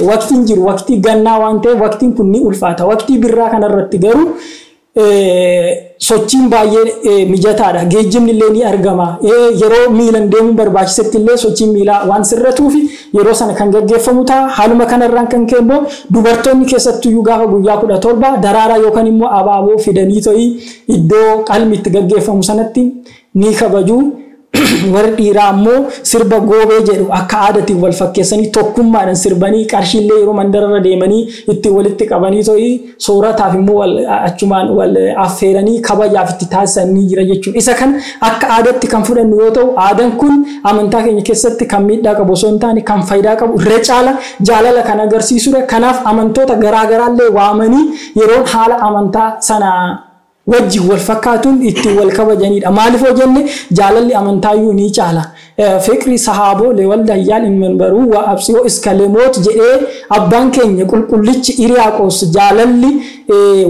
waqtiin jiru waqtii gannaa waan ta'eef waqtiin kun ni ulfaata. Waqtii birraa kanarratti garuu sochiin baay'ee mijataadha. Geejjibni illee ni argama. Yeroo miilan deemuun barbaachisetti illee sochiin miilaa waan sirratuuf yeroo sana kan gaggeeffamu ta'a. Haaluma kanarraan kan ka'e immoo dubartoonni keessattuu gaafa guyyaa 17 daraaraa yookaan immoo abaaboo fidanii to'ii iddoo qalmi itti gaggeeffamu sanatti ni kabaju. Warri dhiiraa immoo sirba goobee jedhu akka aadaatiin wal fakkeessanii tokkummaadhaan sirbanii qarshiillee yeroo mandararra deemanii itti walitti qabanii to'ii soorataaf immoo achumaan wal affeeranii kabajaaf itti taasisanii jira jechuudha. Isa kan akka aadaatti kan fudhannu yoo ta'u aadaan kun amantaa keenya keessatti kan miidhaa qabu osoo hin taane kan faayidaa qabu irra caala jaalala kan agarsiisudha. Kanaaf amantoota garaagaraallee waamanii yeroo haala amantaa sana wajji wal fakkaatuun itti wal kabajanidha. Maaliif yoo jenne jaalalli amantaayyuu ni caala. Fiqri sahaaboo leewaldayyaan hin baruu waa absiyoo iskalemoot jedhee abbaan keenya qulqullichi Iriyaaqos jaalalli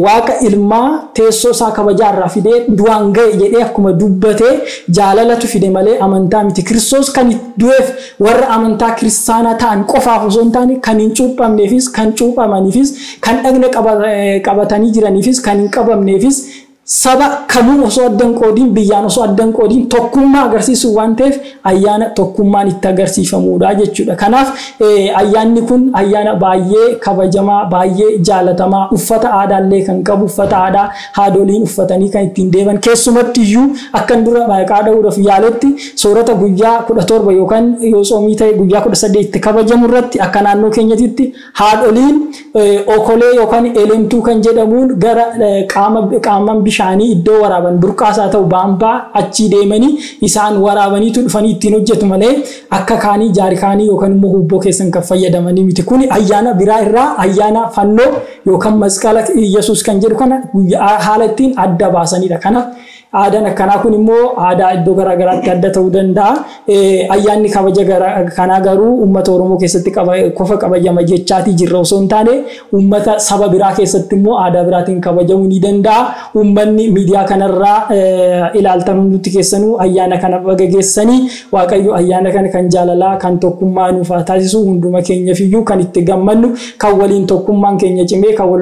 waaqa ilmaa teessoo isaa kabajaarraa fidee du'aan ga'e jedhee akkuma dubbatee jaalalatu fide malee amantaa miti. Kiristoos kan du'eef warra amantaa kiristaanaa ta'an qofaaf osoo hin taane kan hin cuuphamneefis kan cuuphamaniifis kan dhagna qabatanii jiraniifis kan hin qabamneefis saba kamuu osoo addan qoodiin biyyaan osoo addan qoodiin tokkummaa agarsiisu waan ta'eef ayyaana tokkummaan itti agarsiifamudha jechuudha. Kanaaf ayyaanni kun ayyaana baay'ee kabajamaa baay'ee jaalatamaa uffata aadaallee kan qabu uffata aadaa haadoliin uffatanii kan ittiin deeman keessumatti iyyuu akkan dura qaada'uudhaaf yaaletti soorata guyyaa 17 yookaan yoo soomii ta'e guyyaa 18 itti kabajamu irratti akka naannoo keenyatti haadoliin okolee yookaan elemtuu kan jedhamuun gara qaaman bishaanii iddoo waraaban burqaasaa ta'u baambaa achi deemanii isaan waraabaniitu dhufanii ittiin hojjetu malee akka kaanii jaarikaanii yookaan immoo hubboo keessan kan fayyadamanii miti. Kuni ayyaana biraa irraa ayyaana fannoo yookaan masqala Yesuus kan jedhu kana haala ittiin adda baasanidha. Kanaaf aadaan akkanaa kun immoo aadaa iddoo garaagaraatti adda ta'uu danda'a. Ayyaanni kabaja kanaa garuu uummata Oromoo keessatti qofa kabajama jechaatii jirra osoo hin taane uummata saba biraa keessatti immoo aadaa biraatiin kabajamuu ni danda'a. Uummanni miidiyaa kanarraa ilaaltan nuti keessanuu ayyaana kana gaggeessanii Waaqayyo ayyaana kana kan jaalalaa kan tokkummaa nuuf taasisu hunduma keenyaaf iyyuu kan itti gammannu kan waliin tokkummaan keenya cimee kan wal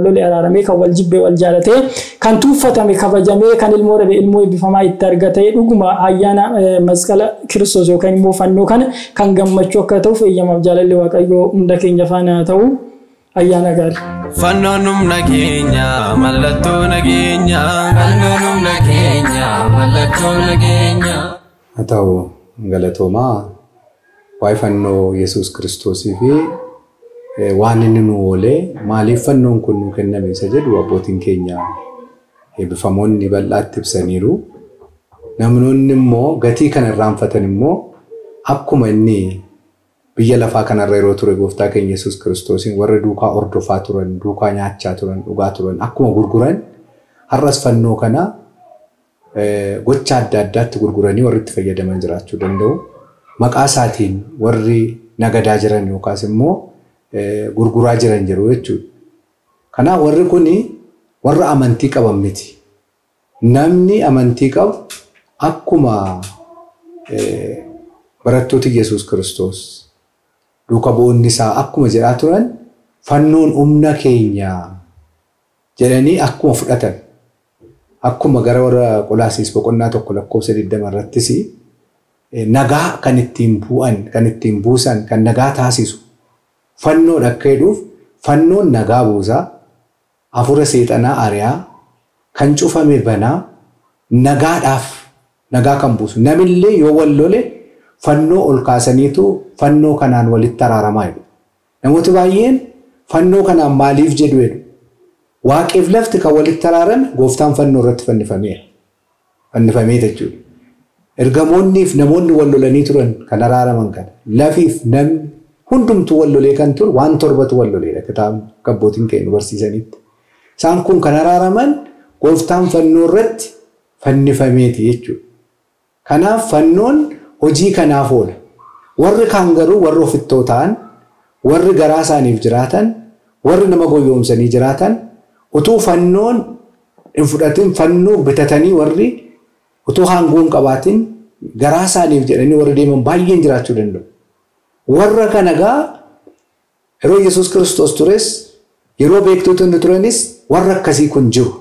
lole araaramee kan wal jibbee wal jaalatee kan tuuffatame kabajamee kan ilmoo dhabe ilmoo eebbifamaa itti argatee dhuguma ayyaana masqala Kiristoos yookaan immoo fannoo kana kan gammachuu akka ta'uuf eeyyamaaf jaalalli Waaqayyo hunda keenya faana ta'u ayyaana gaarii. Fannoon humna keenya mallattoo nageenya. Fannoon humna keenya mallattoo nageenya. Haa ta'u galatoomaa waa'ee fannoo Yesuus Kiristoosii fi waan inni nu oolee maaliif fannoon kun nu kenname isa jedhu abbootiin keenya eebbifamoonni bal'aatti ibsaniiru. Namoonni immoo gatii kana irraanfatan immoo akkuma inni biyya lafaa kanarra yeroo ture gooftaa keenya Yesuus Kiristoosiin warra duukaa ordofaa turan, duukaa nyaachaa turan, dhugaa turan akkuma gurguran har'as fannoo kana gocha adda addaatti gurguranii warri itti fayyadaman jiraachuu danda'u. Maqaa isaatiin warri nagadaa jiran yookaas immoo gurguraa jiran jiru jechuudha. Kanaaf warri kuni warra amantii qaban miti. Namni amantii qabu akkuma barattooti Yesuus Kiristoos duuka bu'oonni isaa akkuma jedhaa turan fannoon humna keenya jedhanii akkuma fudhatan akkuma gara warra Qolaasiis boqonnaa tokko lakkoofsa 20 irrattis nagaa kan ittiin bu'an, kan ittiin buusan, kan nagaa taasisu fannoon akka jedhuuf fannoon nagaa buusaa, hafuura seexanaa ari'aa, kan cufame banaa, nagaadhaaf nagaa kan buusu. Namillee yoo wal lole fannoo ol kaasaniitu fannoo kanaan walitti araaramaa jedhu. Namooti baay'een fannoo kanaan maaliif jedhu jedhu. Waaqeef lafti kan walitti araarame gooftaan fannoo irratti fannifameera. Fannifamee jechuudha. Ergamoonniif namoonni wal lolanii turan kan araaraman kana. Lafiif namni hundumtuu wal lolee kan ture waan 7 wal loleedha kitaabni abbootiin keenya barsiisanitti. Isaan kun kan araaraman gooftaan fannoo irratti fannifameeti jechuudha. Kanaaf fannoon hojii kanaaf oola. Warri kaan garuu warri ofittoo ta'an, warri garaa isaaniif jiraatan, warri nama goyoomsanii jiraatan, utuu fannoon hin fudhatin fannoo bitatanii warri utuu hanguun qabaatin garaa isaaniif jedhanii warri deeman baay'een jiraachuu danda'u. Warra kana gaa yeroo Yesuus Kiristoos tures yeroo beektoonni turanis warra akkasii kun jiru.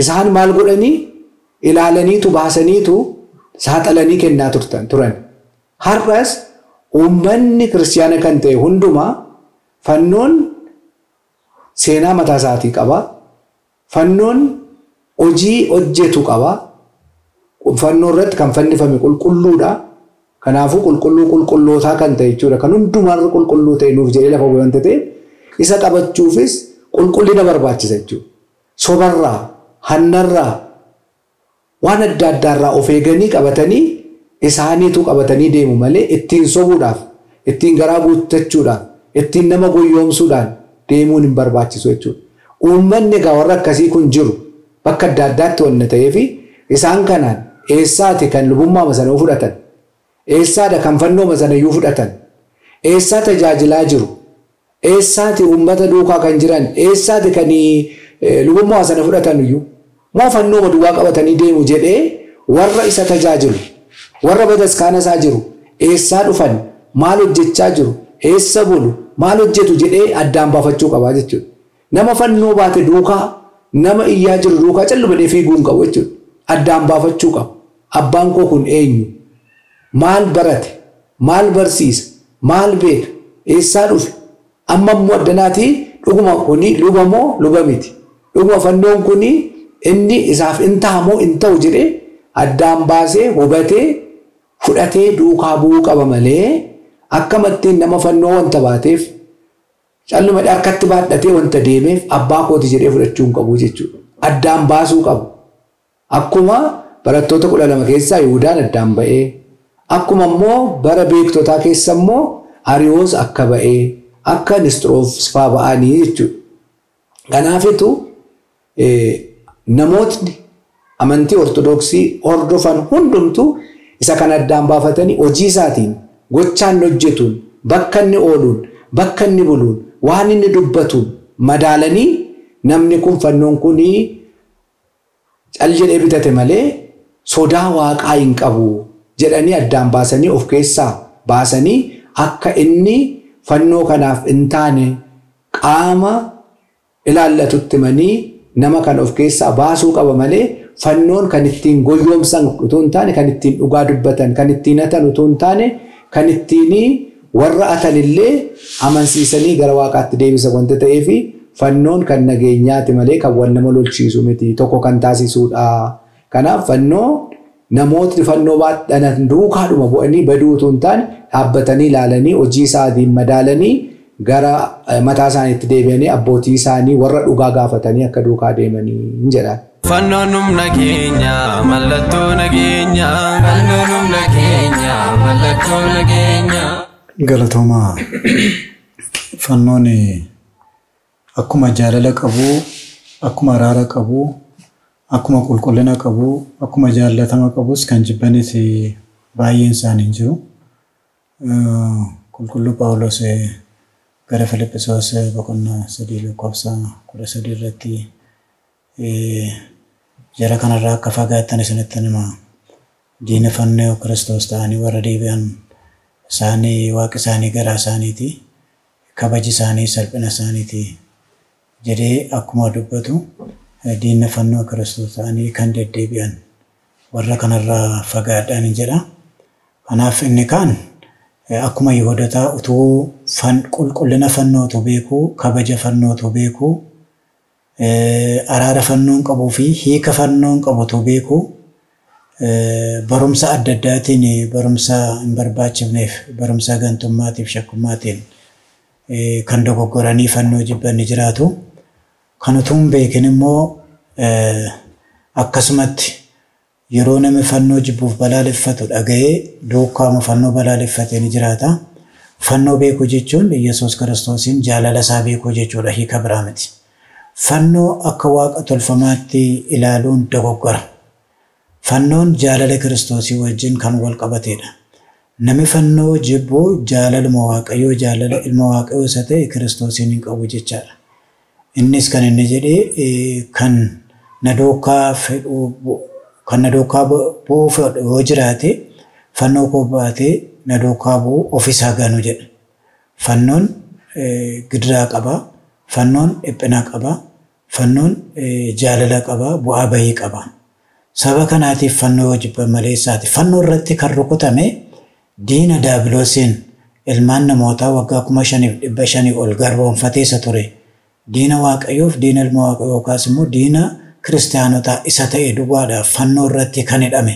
Isaan maal godhanii ilaalaniitu baasaniitu saaxalanii kennaa turan. Har'as uummanni kiristaana kan ta'e hundumaa fannoon seenaa mataa isaatii qaba. Fannoon hojii hojjetu qaba. Fannoo irratti kan fannifame qulqulluudha. Kanaafuu qulqullootaa kan ta'e jechuudha. Kan hundumaarra qulqulluu ta'e nuuf jedhee lafa wanta ta'e isa qabachuufis qulqullina barbaachisa jechuudha. Sobarraa, hannarraa, waan adda addaarraa of eeganii qabatanii isaaniitu qabatanii deemu malee ittiin sobuudhaaf, ittiin garaa guuttachuudhaaf, ittiin nama goyoomsuudhaan deemuun hin barbaachisu jechuudha. Uummanni egaa warra akkasii kun jiru bakka adda addaatti wanna ta'eef isaan kanaan eessaati kan lubummaa sana fudhatan? Eessaadha kan fannoo sana iyyuu fudhatan? Eessaa tajaajilaa jiru? Eessaati uummata duukaa kan jiran? Eessaati kan lubummaa sana fudhatan iyyuu? Moo fannoo maduwaa qabatanii deemu jedhee warra isa tajaajilu, warra bataskaana isaa jiru, eessaa dhufan, maal hojjechaa jiru, eessa bulu, maal hojjetu jedhee addaan baafachuu qabaa jechuudha. Nama fannoo baate duukaa, nama iyyaa jiru duukaa callumadhee fiiguu hin qabu jechuudha. Addaan baafachuu qaba. Abbaan koo kun eenyu? Maal barate? Maal barsiisa? Maal beeka? Eessaa dhufe? Amma immoo addanaatii dhuguma kuni luba moo luba miti? Dhuguma fannoon kuni inni isaaf in ta'a moo in ta'u jedhee addaan baasee hubatee fudhatee duukaa bu'uu qaba malee akkamattiin nama fannoo wanta baateef callumadhee akkatti baadhatee wanta deemeef abbaa kooti jedhee fudhachuu hin qabu jechuudha. Addaan baasuu qabu. Akkuma barattoota 12 keessaa Yihuudaan addaan ba'ee, akkuma immoo bara beektotaa keessa immoo Ariyoos akka ba'ee, akka Nisxiroof faa ba'anii jechuudha. Kanaafitu namootni amantii ortodoksii hordofan hundumtu isa kan addaan baafatanii hojii isaatiin gochaan hojjetuun bakka inni ooluun bakka inni buluun waan inni dubbatuun madaalanii namni kun fannoon kunii cal jedhee bitate malee sodaa waaqaa hin qabu jedhanii addaan baasanii of keessaa baasanii akka inni fannoo kanaaf hin taane qaama ilaallatutti manii nama kan of keessaa baasuu qaba malee fannoon kan ittiin goyoomsan utuu hin taane, kan ittiin dhugaa dubbatan, kan ittiin hatan utuu hin taane, kan ittiin warra hatanillee amansiisanii gara waaqaatti deebisan wanta ta'eef fannoon kan nageenyaati malee kan wal nama lolchiisu miti, tokko kan taasisuudha. Kanaaf fannoo namootni fannoo baadhan duukaadhuma bu'anii baduu utuu hin taane dhaabbatanii ilaalanii hojii isaatiin madaalanii gara mataa isaaniitti deebi'anii abbootii isaanii warra dhugaa gaafatanii akka duukaa deemanii hin jedhan. Fannoon humna keenya mallattoo nageenya. Fannoon humna keenya mallattoo nageenya. Galatoomaa fannoon akkuma jaalala qabu, akkuma araara qabu, akkuma qulqullina qabu, akkuma jaalatama qabus kan jibbanis baay'een isaanii jiru. Qulqulluu Phaawulos gara Filiphisiyoos boqonnaa 3:13 irratti jara kanarraa akka fagaattan isinitti hima. Diina fannoo Kiristoos ta'anii warra deebi'an isaanii waaqa isaanii garaa isaaniiti, kabaji isaanii salphina isaaniiti jedhee akkuma dubbatu diinna fannoo Kiristoos ta'anii kan deddeebi'an warra kanarraa fagaadhaan jedha. Kanaaf inni kaan akkuma Yihuudotaa utuu qulqullina fannootu beekuu, kabaja fannootu beekuu, araara fannoon qabuu fi hiika fannoon qabutu beekuu, barumsa adda addaatiin barumsa hin barbaachifneef barumsa gantummaatiif shakkummaatiin kan dogoggoranii fannoo jibban ni jiraatu. Kan utuu hin beekin immoo akkasumatti yeroo namni fannoo jibbuuf balaaleffatu dhaga'ee duukaama fannoo balaaleffatee ni jiraata. Fannoo beekuu jechuun Yesuus Kiristoosiin jaalala isaa beekuu jechuudha, hiika biraa miti. Fannoo akka waaqa tolfamaatti ilaaluun dogoggora. Fannoon jaalala Kiristoosii wajjin kan wal qabatedha. Namni fannoo jibbu jaalaluma waaqayyoo, jaalala ilma waaqayyoo isa ta'e Kiristoosiin hin qabu jechaadha. Innis kan inni jedhee kan na duukaa bu'uuf yoo jiraate fannoo koo baatee na duukaa bu'u ofisaa ganu jedha. Fannoon gidiraa qaba, fannoon dhiphinaa qaba, fannoon jaalala qaba, bu'aa bahii qaba. Saba kanaatiif fannoo yoo jibban maleessaati. Fannoo irratti kan rukutame diina daabiloosiin ilmaan namootaa waggaa 5,500 ol garboomfatee isa ture. Diina waaqayyoof, diina ilma waaqayyoo yookaas immoo diina kiristaanotaa isa ta'e duwwaadhaaf fannoo irratti kan hidhame,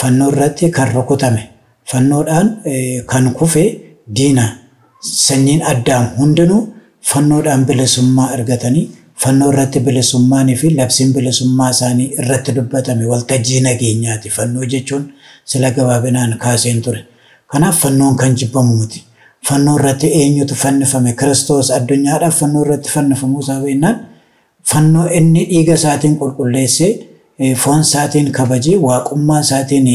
fannoo irratti kan rukutame, fannoodhaan kan kufe diina sanyiin Addaam hundinuu fannoodhaan bilisummaa argatanii, fannoo irratti bilisummaanii fi labsiin bilisummaa isaanii irratti dubbatame waltajjii nageenyaati. Fannoo jechuun sila gabaabinaan kaaseen ture. Kanaaf fannoon kan jibbamu miti. Fannoo irratti eenyutu fannifame? Kiristoos addunyaadhaaf fannoo irratti fannifamuu isaa beeknaan fannoo inni dhiiga isaatiin qulqulleessee foon isaatiin kabajee waaqummaa isaatiin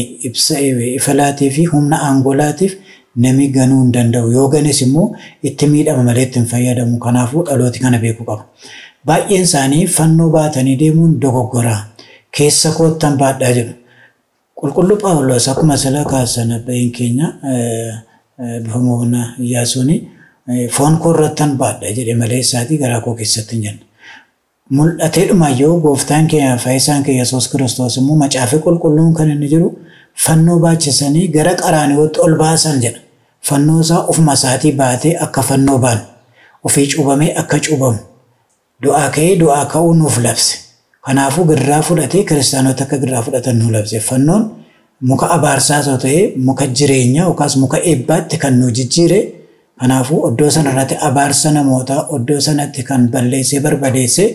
ifalaatii fi humna aangolaatiif nami ganuu hin danda'u. Yoo ganes immoo itti miidhama malee itti hin fayyadamu. Kanaafuu dhalooti kana beekuu qaba. Baay'een isaanii fannoo baatanii deemuun dogoggoraa. Keessa koottan baadhaa jedhu. Qulqulluu Phaawulos akkuma sila kaasan abbaan keenya bifamoona Iyyaasuun foon koo irrattan baadhaa jedhe malee isaatii garaa koo keessatti hin jenne. Mul'atee dhumayyoo gooftaan keenya fayyisaan keenya Yesuus Kiristoos immoo macaafni qulqulluun kan inni jiru fannoo baachisanii gara qaraaniiwwaatti ol baasan jedha. Fannoo isaa ofuma isaatii baatee akka fannoo baanu, ofii cuubamee akka cuubamu, du'aa ka'ee du'aa ka'uu nuuf labse. Kanaafuu gidiraa fudhatee kiristaanota akka gidiraa fudhatan nuuf labse. Fannoon muka abaarsaa osoo ta'ee muka jireenyaa yookaas muka eebbaatti kan nu jijjiire. Kanaafuu iddoo sanarratti abaarsa namootaa iddoo sanatti kan balleessee barbadeessee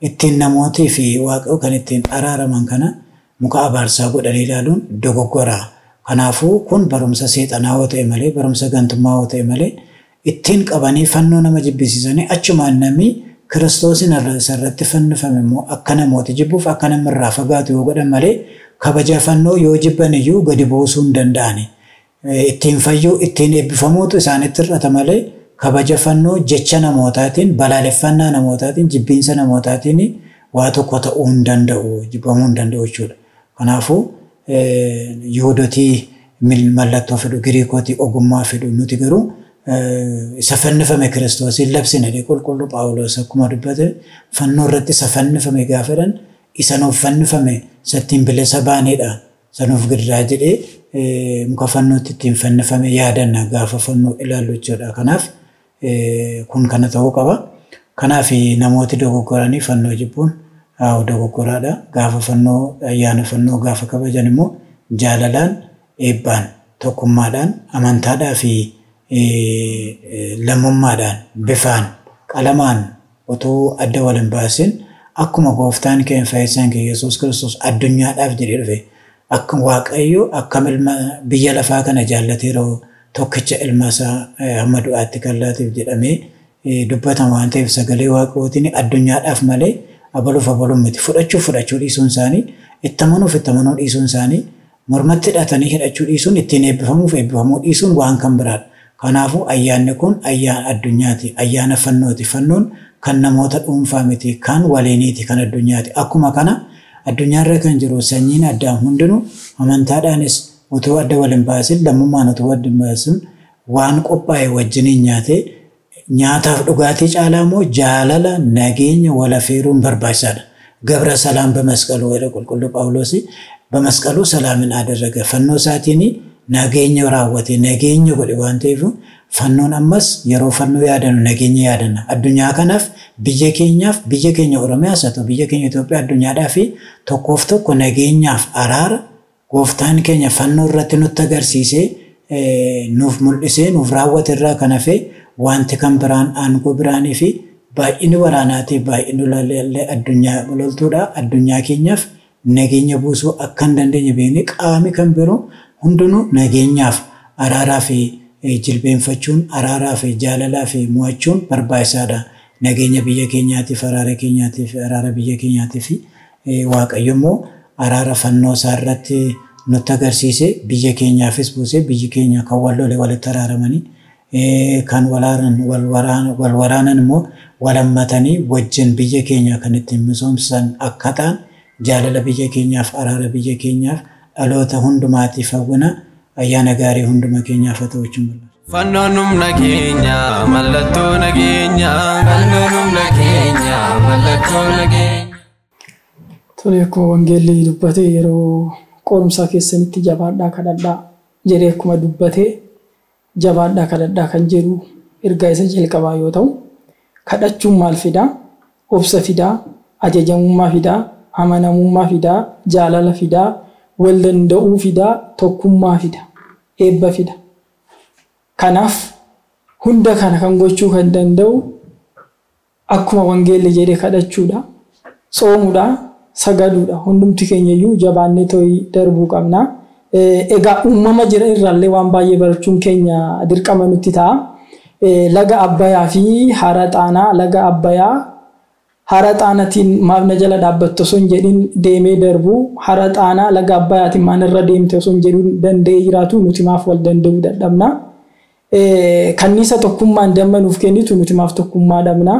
ittiin namootii fi waaqayyo kan ittiin araaraman kana muka abaarsaa godhanii ilaaluun dogoggoraa. Kanaafuu kun barumsa seexanaa yoo ta'e malee, barumsa gantummaa yoo ta'e malee ittiin qabanii fannoo nama jibbisiisanii achumaan namni Kiristoosin irratti fannifame immoo akka namooti jibbuuf akka namirraa fagaatu yoo godhan malee kabaja fannoo yoo jibban iyyuu gadi buusuu hin danda'ani. Ittiin fayyuu, ittiin eebbifamuutu isaanitti hir'ata malee kabaja fannoo jecha namootaatiin, balaaleffannaa namootaatiin, jibbiinsa namootaatiin waa tokko ta'uu hin danda'u, jibbamuu hin danda'u jechuudha. Kanaafuu Yihuudotii mallattoo fedhu, Giriikootii ogummaa fedhu, nuti garuu isa fannifame Kiristoosiin labsine qulqulluu Phaawulos akkuma dubbate fannoo irratti isa fannifame gaafadhan isa nuuf fannifame sattiin bilisa baanedha. Sanuuf gidiraa jedhee muka fannootti ittiin fannifame yaadanna gaafa fannoo ilaallu jechuudha. Kanaaf kun kana ta'uu qaba. Kanaaf namooti dogoggoranii fannoo jibbuun dogoggoraadha. Gaafa fannoo ayyaana fannoo gaafa kabajan immoo jaalalaan, eebbaan, tokkummaadhaan, amantaadhaa fi lammummaadhaan, bifaan, qalamaan otoo adda wal hin baasin akkuma gooftaan keenya fayyisaan keenya Yesuus Kiristoos addunyaadhaaf jedhee dhufe akka waaqayyo akkam ilma biyya lafaa kana jaallateeroo tokkicha ilma isaa hamma du'aatti kan laateef jedhamee dubbatan waan ta'eef sagalee waaqayyootiin addunyaadhaaf malee abaluun miti. Fudhachuu dhiisuun isaanii, itti amanuu dhiisuun isaanii, mormatti hidhatanii hidhachuu dhiisuun, ittiin eebbifamuu dhiisuun waan kan biraadha. Kanaafuu ayyaanni kun ayyaana addunyaati, ayyaana fannooti. Fannoon kan namoota dhuunfaa miti, kan waliiniiti, kan addunyaati. Akkuma kana addunyaarra kan jiru sanyiin Addaam hundinuu amantaadhaanis utuu adda wal hin baasin, lammummaan utuu adda hin baasin waan qophaa'e wajjiniin nyaatee nyaataaf dhugaatii caalaa immoo jaalala, nageenya, wal affeeruun barbaachisaadha. ገብረ ሰላም በመስቀሉ ወደ ቁልቁል ጳውሎስ በመስቀሉ ሰላምን አደረገ ፈኖ ሳቲኒ ነገኘ ራወቴ ነገኘ ጎዲ ዋንቴፉ ፈኖን አመስ የሮ ፈኖ ያደኑ ነገኘ ያደና አዱኛ ከነፍ ቢጀኬኛ ኦሮሚያ ሰቶ ቢጀኬኛ ኢትዮጵያ አዱኛ ዳፊ ተኮፍቶ ነገኛፍ አራር ጎፍታን ከኛ ፈኖ ረትኑ ተገርሲሴ ኑፍ ሙልሴ ኑፍ ራወቴራ ከነፌ ዋንተ ከምብራን አንጎ ብራኒ ፊ ባይኑ ወራናቴ ባይኑ ለለ አዱኛ ወለልቱዳ አዱኛ ከኛፍ ነገኘ ቡሱ አከን ደንደኝ ቤኒ ቃሚ ከምብሮ ሁንዱኑ ነገኛፍ አራራፊ ጅልቤንፈቹን አራራፊ ጃለላፊ ሙአቹን በርባይሳዳ ነገኘ ብየ ኬኛቲ ፈራረ ኬኛቲ ፈራረ ብየ ኬኛቲ ፊ ዋቀየሞ አራራ ፈኖ ሳረት ነተገርሲሴ ብየ ኬኛፊስ ቡሴ ብየ ኬኛ ከወሎ ለወለ ተራረመኒ ካን ወልወራነን ሞ ወለመተኒ ወጅን ብየ ኬኛ ከነቲ ምሶምሰን አካታን ጃለለ ብየ ኬኛፍ አራራ ብየ ኬኛፍ አሎተ ሁንዱማቲ ፈውና አያነ ጋሪ ሁንዱማ ኬኛ ፈተዎችን ፈኖኑም ነጌኛ መለቶ ነጌኛ ፈኖኑም ነጌኛ መለቶ ነጌኛ ቶሌኮ ወንጌል ዱበቴ የሮ ቆርምሳ ከሰኒት ጀባዳ ከዳዳ ጀሬኩማ ዱበቴ ጀባዳ ከዳዳ ከንጀሩ እርጋይሰ ጀልቀባ yootau kadachum malfida obsa fida ajajamumma fida amanamumma fida jalala fida wallanda'u fida tokkumma fida ebba fida kanaf hunda kana kan gochuu kan danda'u akkuma wangeelli jedhe kadhachuudha soomuudha sagaduudha hundumti keenyayyuu jabaannee toy darbuu qabna egaa uumama jira irraallee waan baay'ee barachuun keenya dirqama nutti ta'a laga abbayaa fi hara xaanaa laga abbayaa hara xaanatiin maafna jala dhaabbattu son jedhin deemee darbu hara xaanaa laga abbayaatiin maanirra deemte son jedhu danda'ee jiraatu nuti maaf wal danda'uu dadhabna kanniisa tokkummaan dammanuuf kennitu nuti maaf tokkummaa dhabna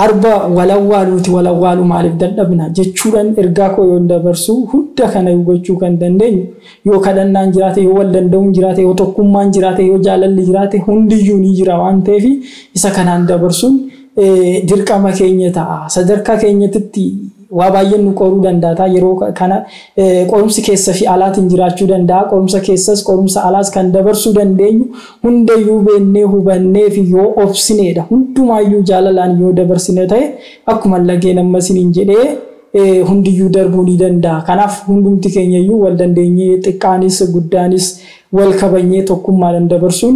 arba walawwaalu maaliif dadhabna jechuudhaan ergaa koo yoo dabarsu hunda kana gochuu kan dandeenyu yoo kadhannaan jiraate yoo wal danda'uun jiraate yoo tokkummaan jiraate yoo jaalalli jiraate hundiyyuu ni jira waan ta'eef isa kanaan dabarsuun dirqama keenya ta'a sadarkaa keenyatti waa baay'een nu qoruu danda'a yeroo kana qorumsi keessa fi alaatiin jiraachuu danda'a qorumsa keessas qorumsa alaas kan dabarsuu dandeenyu hundayyuu beennee hubannee fi yoo obsineedha hundumaayyuu jaalalaan yoo dabarsine ta'e akkuma lageen ammasiniin jedhee hundiyyuu darbuu ni danda'a kanaaf hundumti keenyayyuu wal dandeenyee xiqqaanis guddaanis wal kabanyee tokkummaadhaan dabarsuun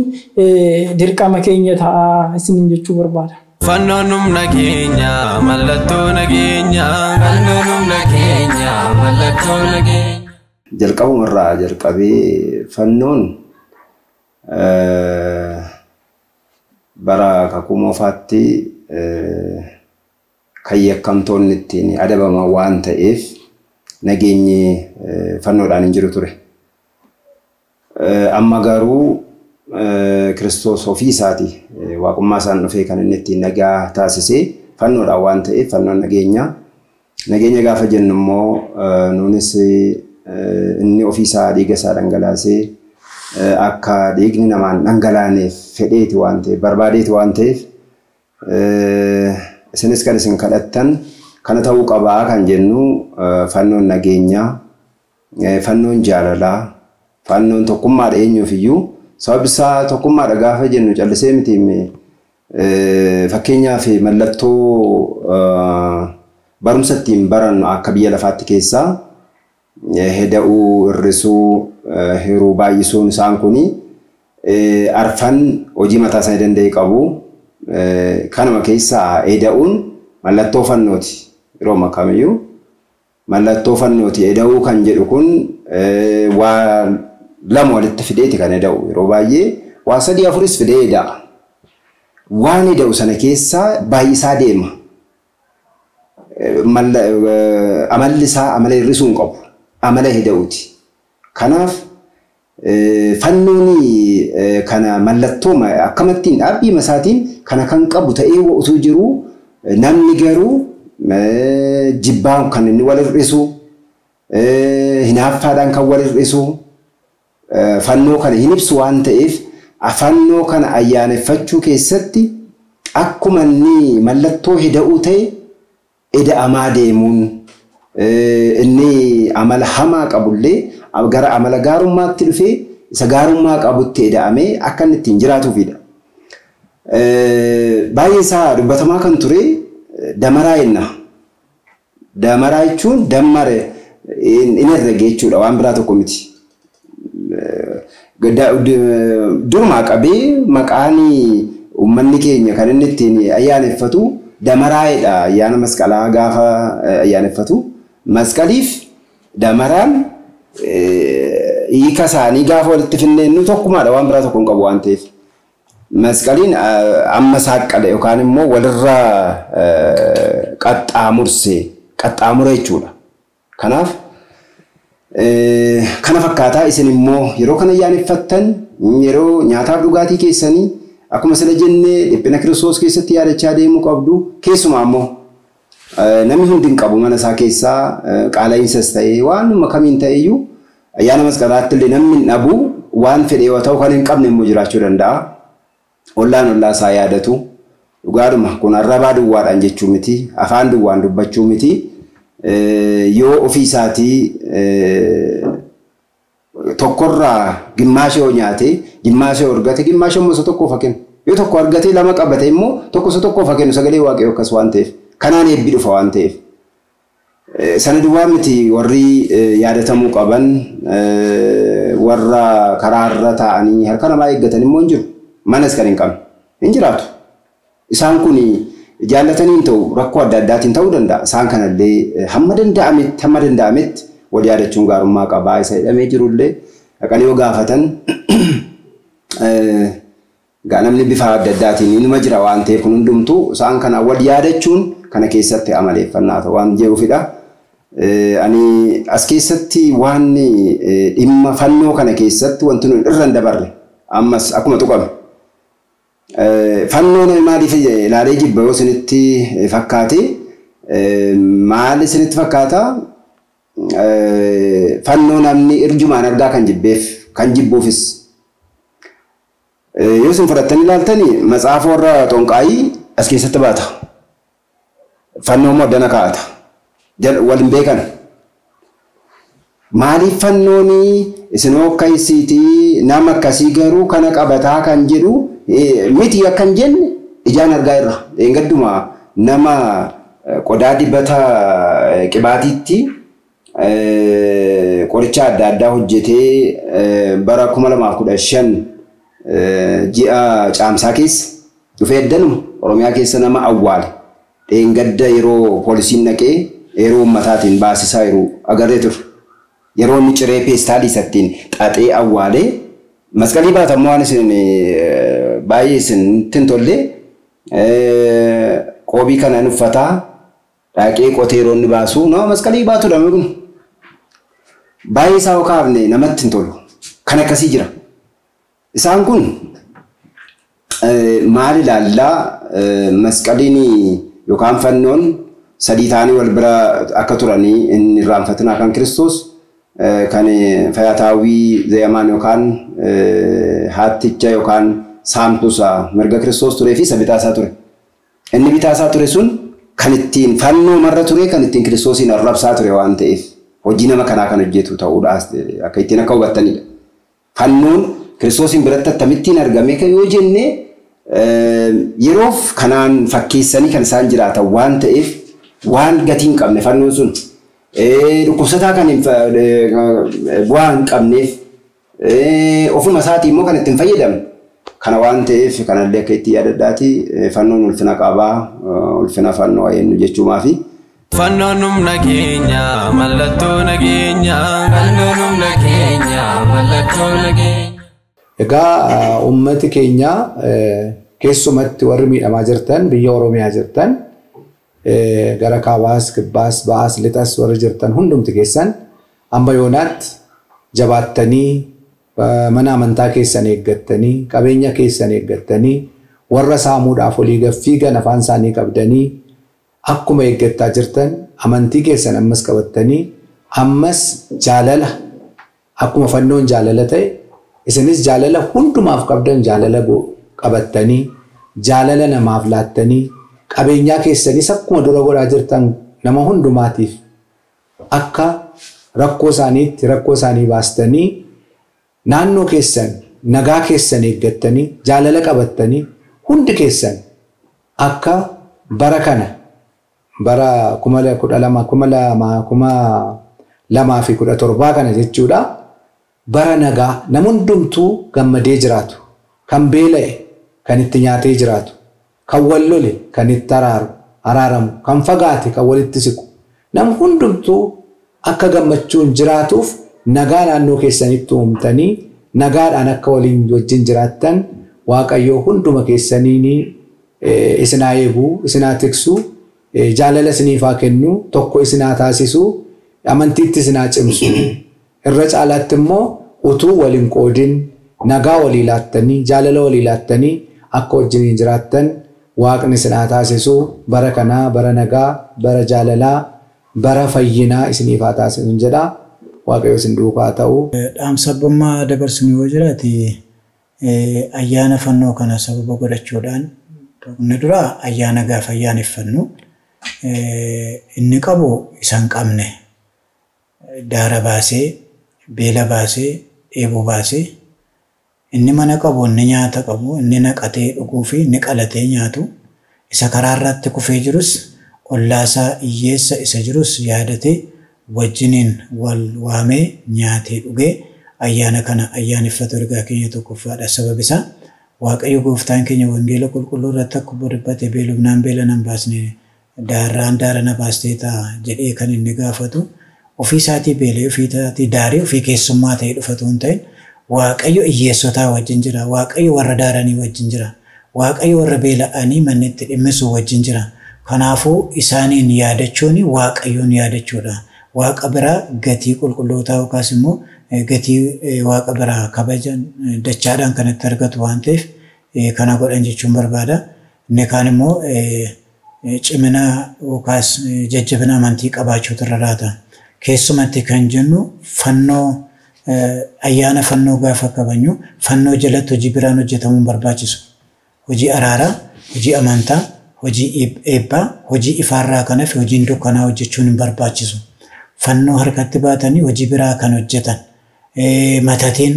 dirqama keenya ta'a isiniin jechuu barbaada. ፈኖኑም ነጌኛ መለቶ ነጌኛ ፈኖኑም ነጌኛ መለቶ ነጌኛ jalqabuma jalqabee fannoon bara kakumofaatti kayyakkamtoonni ittiin adabaman waan ta'eef nageenyi fannoodhaan hin jiru ture amma garuu Kiristoos ofii isaati waaqummaa isaan dhufee kan inni ittiin nagaa taasisee fannoodhaan waan ta'eef fannoon nageenya gaafa jennu immoo nuunis inni ofii isaa dhiiga isaa dhangalaasee akka dhiigni namaan dhangalaaneef fedheeti waan ta'eef barbaadeeti waan ta'eef isinis kan isin kadhattan kana ta'uu qabaa kan jennu fannoon nageenyaa fannoon jaalalaa fannoon tokkummaadha eenyuuf iyyuu sababisa tokkummaadha gaafa jennu callisee miti fakkeenyaaf mallattoo barumsa ittiin barannu akka biyya lafaatti keessaa heda'uu irrisuu hiruu baay'isuun isaan kuni arfan hojii mataa isaanii danda'e qabu kanuma keessaa heda'uun mallattoo fannooti yeroo makamiyyuu mallattoo fannooti heda'uu kan jedhu kun waa lama walitti fideeti kan heda'u yeroo baay'ee waa 3-4 fidee heda'a waan heda'u sana keessaa baay'isaa deema amalli isaa amala hir'isuu hin qabu amala heda'uuti kanaaf fannooni kana mallattoo akkamittiin dhaabbii masaatiin kana kan qabu ta'ee utuu jiru namni garuu jibbaan kan inni wal hir'isu hinaaffaadhaan kan wal hir'isu fannoo kana hin ibsu waan ta'eef fannoo kana ayyaaneffachuu keessatti akkuma inni mallattoo heda'uu ta'e ida'amaa deemuun inni amala hamaa qabullee gara amala gaarummaatti dhufee isa gaarummaa qabutti ida'amee akka inni ittiin jiraatuufidha. Baay'ee isaa dubbatamaa kan ture damaraa jenna. Damaraa jechuun dammare inni herrege jechuudha waan biraa tokko miti. Durumaa qabee maqaan uummanni keenya kan inni ittiin ayyaaneffatu damaraa'edha. Ayyaana masqalaa gaafa ayyaaneffatu masqaliif damaraan hiika isaanii gaafa walitti finneennu tokkumaadha waan biraa tokko hin qabu waan ta'eef. Masqaliin amma saaqqale yookaan immoo walirraa qaxxaamura jechuudha. Kanaaf kana fakkaataa isin immoo yeroo kana ayyaaneffattan yeroo nyaataaf dhugaatii keessanii akkuma sila jennee dhiphina Kiristoos keessatti yaadachaa deemuu qabdu. Keessumaa immoo namni hundi hin qabu mana isaa keessaa qaala'iinsas ta'ee waanuma kamiin ta'eyyuu ayyaana masqalaatti illee namni hin dhabu waan fedhe yoo ta'u kan hin qabne immoo jiraachuu danda'a. Ollaan ollaa isaa yaadatu dhugaadhuma kun arrabaa duwwaadhaan jechuu miti afaan duwwaan dubbachuu miti yoo ofii isaatii tokkorraa gimmaashee yoo nyaate gimmaashee yoo argate gimmaashee immoo isa tokkoof haa kennu yoo tokko argate lama qabate immoo tokko isa tokkoof haa kennu sagalee waaqayyoo akkas waan ta'eef kanaan eebbi dhufa waan ta'eef sana duwwaa miti warri yaadatamuu qaban warra karaarra taa'anii harka namaa eeggatan immoo hin jiru. Manas kan hin qabne hin jiraatu. Isaan kun jaallatanii ta'u rakkoo adda addaatiin ta'uu danda'a. Isaan kanallee hamma danda'ametti wal yaadachuun gaarummaa qabaa isa hidhamee jirullee dhaqanii yoo gaafatan namni bifa adda addaatiin inuma jira waan ta'eef kun hundumtuu isaan kana wal yaadachuun kana keessatti amaleeffannaa ta'u waan jedhuufidha. Ani as keessatti waan dhimma fannoo kana keessatti wanti nuyi irra hin dabarre ammas akkuma tuqame. Fannoon maaliif ilaalee jibba yoo isinitti fakkaate maal isinitti fakkaata fannoo namni irjumaan argaa kan jibbeef kan jibbuufis yoo isin fudhattanii ilaaltanii matsaafa warra xonqaayii as keessatti baata fannoo moddana kaa'ata wal hin beekan maaliif fannooni isinoo akka isiitii nama akkasii garuu kana qabataa kan jedhu miti akkan jenne ijaan argaa irra eengadduma nama qodaa dibata qibaatiitti qoricha adda addaa hojjetee bara 2015 ji'a caamsaa keessa dhufee eddanuma Oromiyaa keessa nama awwaale eengadda yeroo poolisiin naqee yeroo ummataatiin baasisaa yeroo agarree ture yeroo inni ciree peestaalii isattiin xaxee awwaalee masqalii baatamoo waan isin baay'ee isin tintollee qoobii kanaan uffataa dhaqee qoteeroonni baasuu nama masqalii baatu dhamee kun baay'ee isaa kaafne namatti hin tolu kan akkasii jira. Isaan kun maal ilaallaa masqaliin yookaan fannoon sadii ta'anii wal bira akka turanii inni irraanfatinaa kan Kiristoos kan Fayyataawwii Zeeyamaan yookaan haatticha yookaan saamtuusaa mirga Kiristoos turee fi isa bitaasaa ture. Inni bitaasaa ture sun kan ittiin fannoo marra ture kan ittiin Kiristoosiin arrabsaa ture waan ta'eef hojii nama kanaa kan hojjetu ta'uudhaas akka ittiin akka hubattanidha. Fannoon Kiristoosiin biratti akkamittiin argame kan yoo jenne yeroof kanaan fakkeessanii kan isaan jiraatan waan ta'eef waan gatii hin qabne fannoon sun dhukkubsataa kan bu'aa hin qabneef ofuma isaatii immoo kan ittiin fayyadamne kana waan ta'eef kanallee akka itti yaadadhaati fannoon ulfina qabaa ulfina fannoo eenyu jechuumaafi. Fannoon humna keenya mallattoo nageenya. Fannoon humna keenya mallattoo nageenya. Egaa uummati keenya keessumatti warri miidhamaa jirtan biyya Oromiyaa jirtan gara kaabaas kibbaas ba'aas lixas warri jirtan hundumti keessan amma yoonaatti jabaattanii mana amantaa keessan eeggattanii qabeenya keessan eeggattanii warra saamuudhaaf olii gaffiigan afaan isaanii qabdanii akkuma eeggattaa jirtan amantii keessan ammas qabattanii ammas jaalala akkuma fannoon jaalala ta'e isinis jaalala hundumaaf qabdan jaalala qabattanii jaalala namaaf laattanii qabeenyaa keessanis akkuma dura godhaa jirtan nama hundumaatiif akka rakkoo isaanii baastanii naannoo keessan nagaa keessan eeggattanii jaalala qabattanii hundi keessan akka bara kana bara 2017 kana jechuudha bara nagaa nama hundumtuu gammadee jiraatu kan beela'e kan itti nyaatee jiraatu kan wal lole kan itti araaramu kan fagaate kan walitti siqu nam hundumtuu akka gammachuun jiraatuuf nagaa naannoo keessanitti uumtanii nagaadhaan akka waliin wajjin jiraattan Waaqayyo hunduma keessaniin isinaa eeguu isinaa tiksuu jaalala isiniifaa kennuu tokko isinaa taasisuu amantiitti isinaa cimsuu irra caalaatti immoo utuu waliin qoodin nagaa walii laattanii jaalala walii laattanii akka wajjin jiraattan Waaqni isinaa taasisuu bara kanaa bara nagaa bara jaalalaa bara fayyinaa isiniifaa taasisuun jedha Waaqayyo isin duukaa ta'u. Dhaamsabbummaa dabarsuun yoo jiraate ayyaana fannoo kana sababa godhachuudhaan inni dura ayyaana gaafa ayyaaneffannu inni qabu isaan qabne daara baasee beela baasee dheebuu baasee inni mana qabu inni nyaata qabu inni naqatee dhuguu fi inni qalatee nyaatu isa karaa irratti kufee jirus ollaasaa hiyyeessa isa jirus yaadatee wajjiniin wal waamee nyaatee dhugee ayyaana kana ayyaaneffatu ergaa keenya tokkoffaadha. Sabab isaa Waaqayyo gooftaan keenya wangeela qulqulluu irratti akka dubbate beelofnaan beela nan baasne daaraan daara na baastee ta'a jedhee kan inni gaafatu ofii isaatii beelee ofii isaatii daarii ofii keessummaa ta'ee dhufatu hin ta'in Waaqayyo hiyyeessotaa wajjin jira. Waaqayyo warra daaranii wajjin jira. Waaqayyo warra beela'anii mannetti dhimmisuu wajjin jira. Kanaafuu isaaniin yaadachuun Waaqayyoon yaadachuudha. Waaqa biraa gatii qulqullootaa yookaas immoo gatii waaqa biraa kabajan dachaadhaan kan itti argatu waan ta'eef kana godhan jechuun barbaada. Inni kaan immoo cimina yookaas jajjabina amantii qabaachuutu irra laata. Keessumatti kan jennu fannoo ayyaana fannoo gaafa qabanyu fannoo jalatti hojii biraan hojjetamuu barbaachisu. Hojii araaraa, hojii amantaa, hojii eebbaa, hojii ifaarraa kanaaf hojiin dukkanaa hojjechuun hin barbaachisu. Fannoo harkatti baatanii hojii biraa kan hojjetan matatiin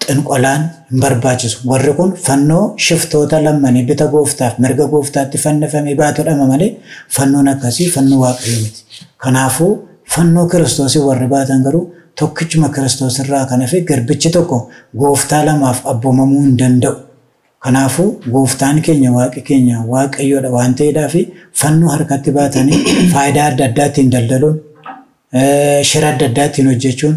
xinqolaan hin barbaachisu. Warri kun fannoo shiftoota lammanii bita gooftaaf mirga gooftaatti fannifamee baatudha malee fannoon akkasii fannoo Waaqayyoo miti. Kanaafuu fannoo Kiristoosii warri baatan garuu tokkichuma Kiristoos irraa kan hafe garbichi tokko gooftaa lamaaf abboomamuu hin danda'u. Kanaafuu gooftaan keenya waaqi keenya Waaqayyoodha waan ta'eedhaaf fannoo harkatti baatanii faayidaa adda addaatiin daldaluun shira adda addaatiin hojjechuun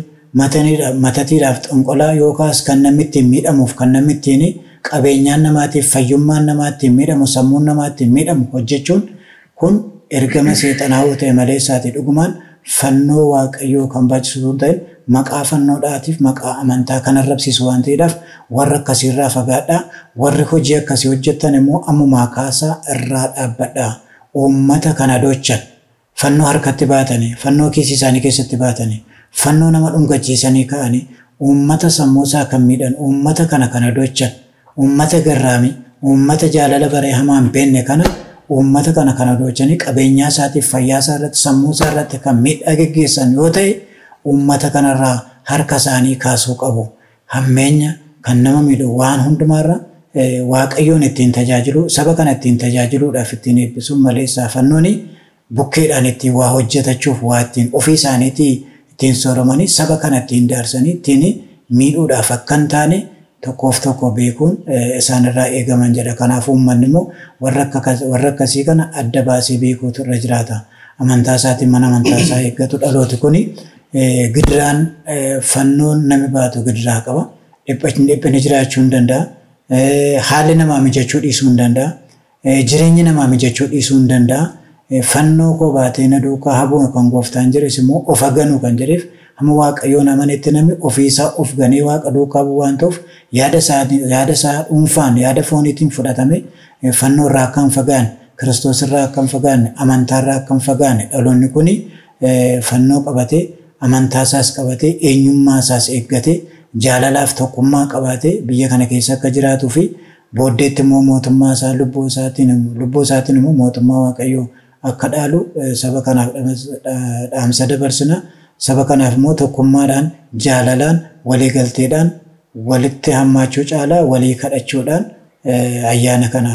matatiidhaaf xinqolaa yookaas kan namni ittiin miidhamuuf kan namni ittiin qabeenyaan namaatiif fayyummaan namaattiin miidhamu sammuun namaattiin miidhamu hojjechuun kun ergama seexanaa ta'e malee isaati dhugumaan fannoo Waaqayyoo kan baachisu ta'e maqaa fannoodhaatiif maqaa amantaa kan arrabsiisu waan ta'eedhaaf warra akkasiirraa fagaadhaa warri hojii akkasii hojjettan immoo ammumaa kaasaa irraa dhaabbadhaa uummata kana dochan fannoo harkatti baatanii fannoo kiisii isaanii keessatti baatanii fannoo nama dhungachiisanii ka'anii uummata sammuusaa kan miidhan uummata kana dochan uummata garraamii uummata jaalala baree hamaan beenne kana uummata kana dochanii qabeenyaa isaatiif fayyaa isaa irratti sammuu isaa irratti kan miidhaa geggeessan yoo ta'e uummata kanarraa harka isaanii kaasuu qabu. Hammeenya kan nama miidhu waan hundumaarra Waaqayyoon ittiin tajaajilu saba kana ittiin tajaajiluudhaaf ittiin eebbisuun malee fannooni bukkeedhaan ittiin waa hojjetachuuf waa ittiin ofii isaaniitii ittiin sooromanii saba kana ittiin daarsanii ittiin miidhuudhaaf akka hin taane tokkoof tokko beekuun isaanirraa eegaman jedha. Kanaafuu uummanni immoo warra akkasii kana adda baasee beekuutu irra jiraata. Amantaa isaatiin mana amantaa isaa eeggatu dhalooti kuni gidiraan fannoon nami baatu gidiraa qaba. Dhiphina jiraachuu hin danda'a. Haalli namaa mijachuu dhiisuu hin danda'a. Jireenyi namaa mijachuu dhiisuu hin danda'a. Fannoo koo baatee na duukaa haboo kan gooftaan jedhes immoo of haganuu kan jedheef amma Waaqayyoon amanetti namni ofiisaa of ganee Waaqa duukaa bu'u waan ta'uuf yaada isaa dhuunfaan yaada fooniitiin fudhatame fannoo irraa akka hin fagaanne Kiristoos irraa akka hin fagaanne amantaa irraa akka hin fagaanne dhaloonni kuni fannoo qabatee amantaa isaas qabatee eenyummaa isaas eeggatee jaalalaaf tokkummaa qabatee biyya kana keessa akka jiraatuu fi booddeetti immoo mootummaa isaa lubbuu isaatiin immoo mootummaa Waaqayyoo akka dhaalu saba kanaaf dhaamsa dabarsina. Saba kanaaf immoo tokkummaadhaan jaalalaan walii galteedhaan walitti hammaachuu caalaa walii kadhachuudhaan ayyaana kana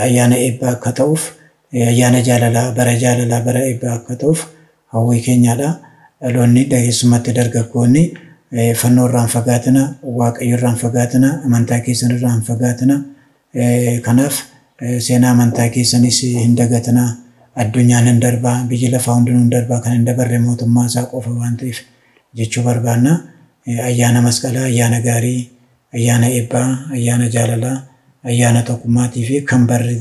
ayyaana eebbaa akka ta'uuf ayyaana jaalalaa bara eebbaa akka ta'uuf hawwii keenyaadha. Dhaloonni dhageessumatti dargaggoonni fannoo irraan fagaatina waaqayyo irraan fagaatina amantaa keessan irraan fagaatina kanaaf seenaa amantaa keessanis hin dagatina. Addunyaan hin darbaa biyyi lafaa hundinuu hin darbaa kan hin dabarre mootummaa isaa qofa waan ta'eef jechuu barbaanna. Ayyaana masqalaa ayyaana gaarii ayyaana eebbaa ayyaana jaalalaa ayyaana tokkummaatii fi kan barri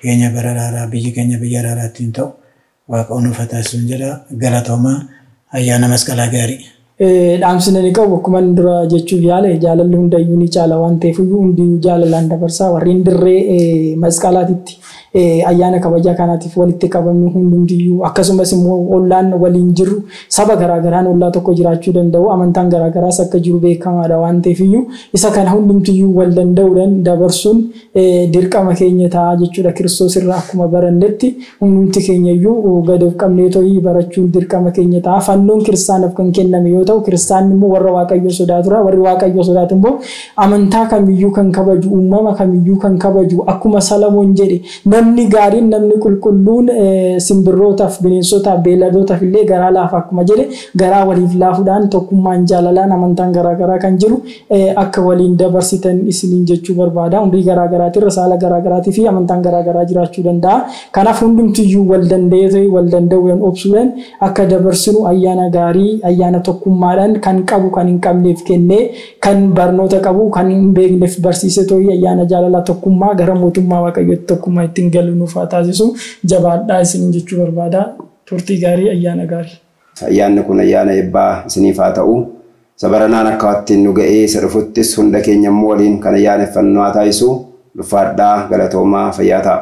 keenya bara araaraa biyyi keenya biyya araaraattiin ta'u waaqa nuuf taasisuun jedha. Galatoomaa ayyaana masqalaa gaarii. Dhaamsina ni qabu akkuma dura jechuuf yaale jaalalli hundayyuu ni caala waan ta'eef hundi jaalalaan dabarsaa warreen dirree masqalaatitti ayyaana kabajaa kanaatiif walitti qabamnu hundumtiyyuu akkasumas immoo ollaan waliin jiru saba garaagaraan ollaa tokko jiraachuu danda'u amantaan garaagaraas akka jiru beekamaadha waan ta'eefiyyuu isa kana hundumtiyyuu wal danda'uudhaan dabarsuun dirqama keenya ta'a jechuudha. Kiristoos irraa akkuma barannetti hundumti keenyayyuu gad of qabnee to'ii barachuun dirqama keenya ta'a. Fannoon kiristaanaaf kan kenname yoo ta'u kiristaanni immoo warra waaqayyoo sodaatudha. Warri waaqayyoo sodaatu immoo amantaa kamiyyuu kan kabaju uumama kamiyyuu kan kabaju akkuma Salamoon jedhe namni gaariin namni qulqulluun simbirrootaaf bineensotaaf beeladootaaf illee garaa laafa akkuma jedhe garaa waliif laafuudhaan tokkummaan jaalalaan amantaan garaagaraa kan jiru akka waliin dabarsitan isiniin jechuu barbaada. Umrii garaagaraatirra saala garaagaraatii fi amantaan garaagaraa jiraachuu danda'a. Kanaaf hundumtiyyuu wal danda'ee wal danda'uudhaan obsuudhaan akka dabarsinu ayyaana gaarii ayyaana tokkummaadhaan kan qabu kan hin qabneef kennee kan barnoota qabu kan hin beekneef barsiise to'ii ayyaana jaalalaa tokkummaa gara mootummaa waaqayyootti tokkummaa ittiin galu nuuf haa taasisu jabaadhaa isiniin jechuu barbaada. Turtii gaarii ayyaana gaarii. Ayyaanni kun ayyaana eebbaa isiniif haa ta'u. Sabaranaan akka wattiin nu ga'ee isa dhufuttis hunda keenya immoo waliin kan ayyaaneffannoo haa taasisu. Ulfaadhaa galatoomaa fayyaa ta'a.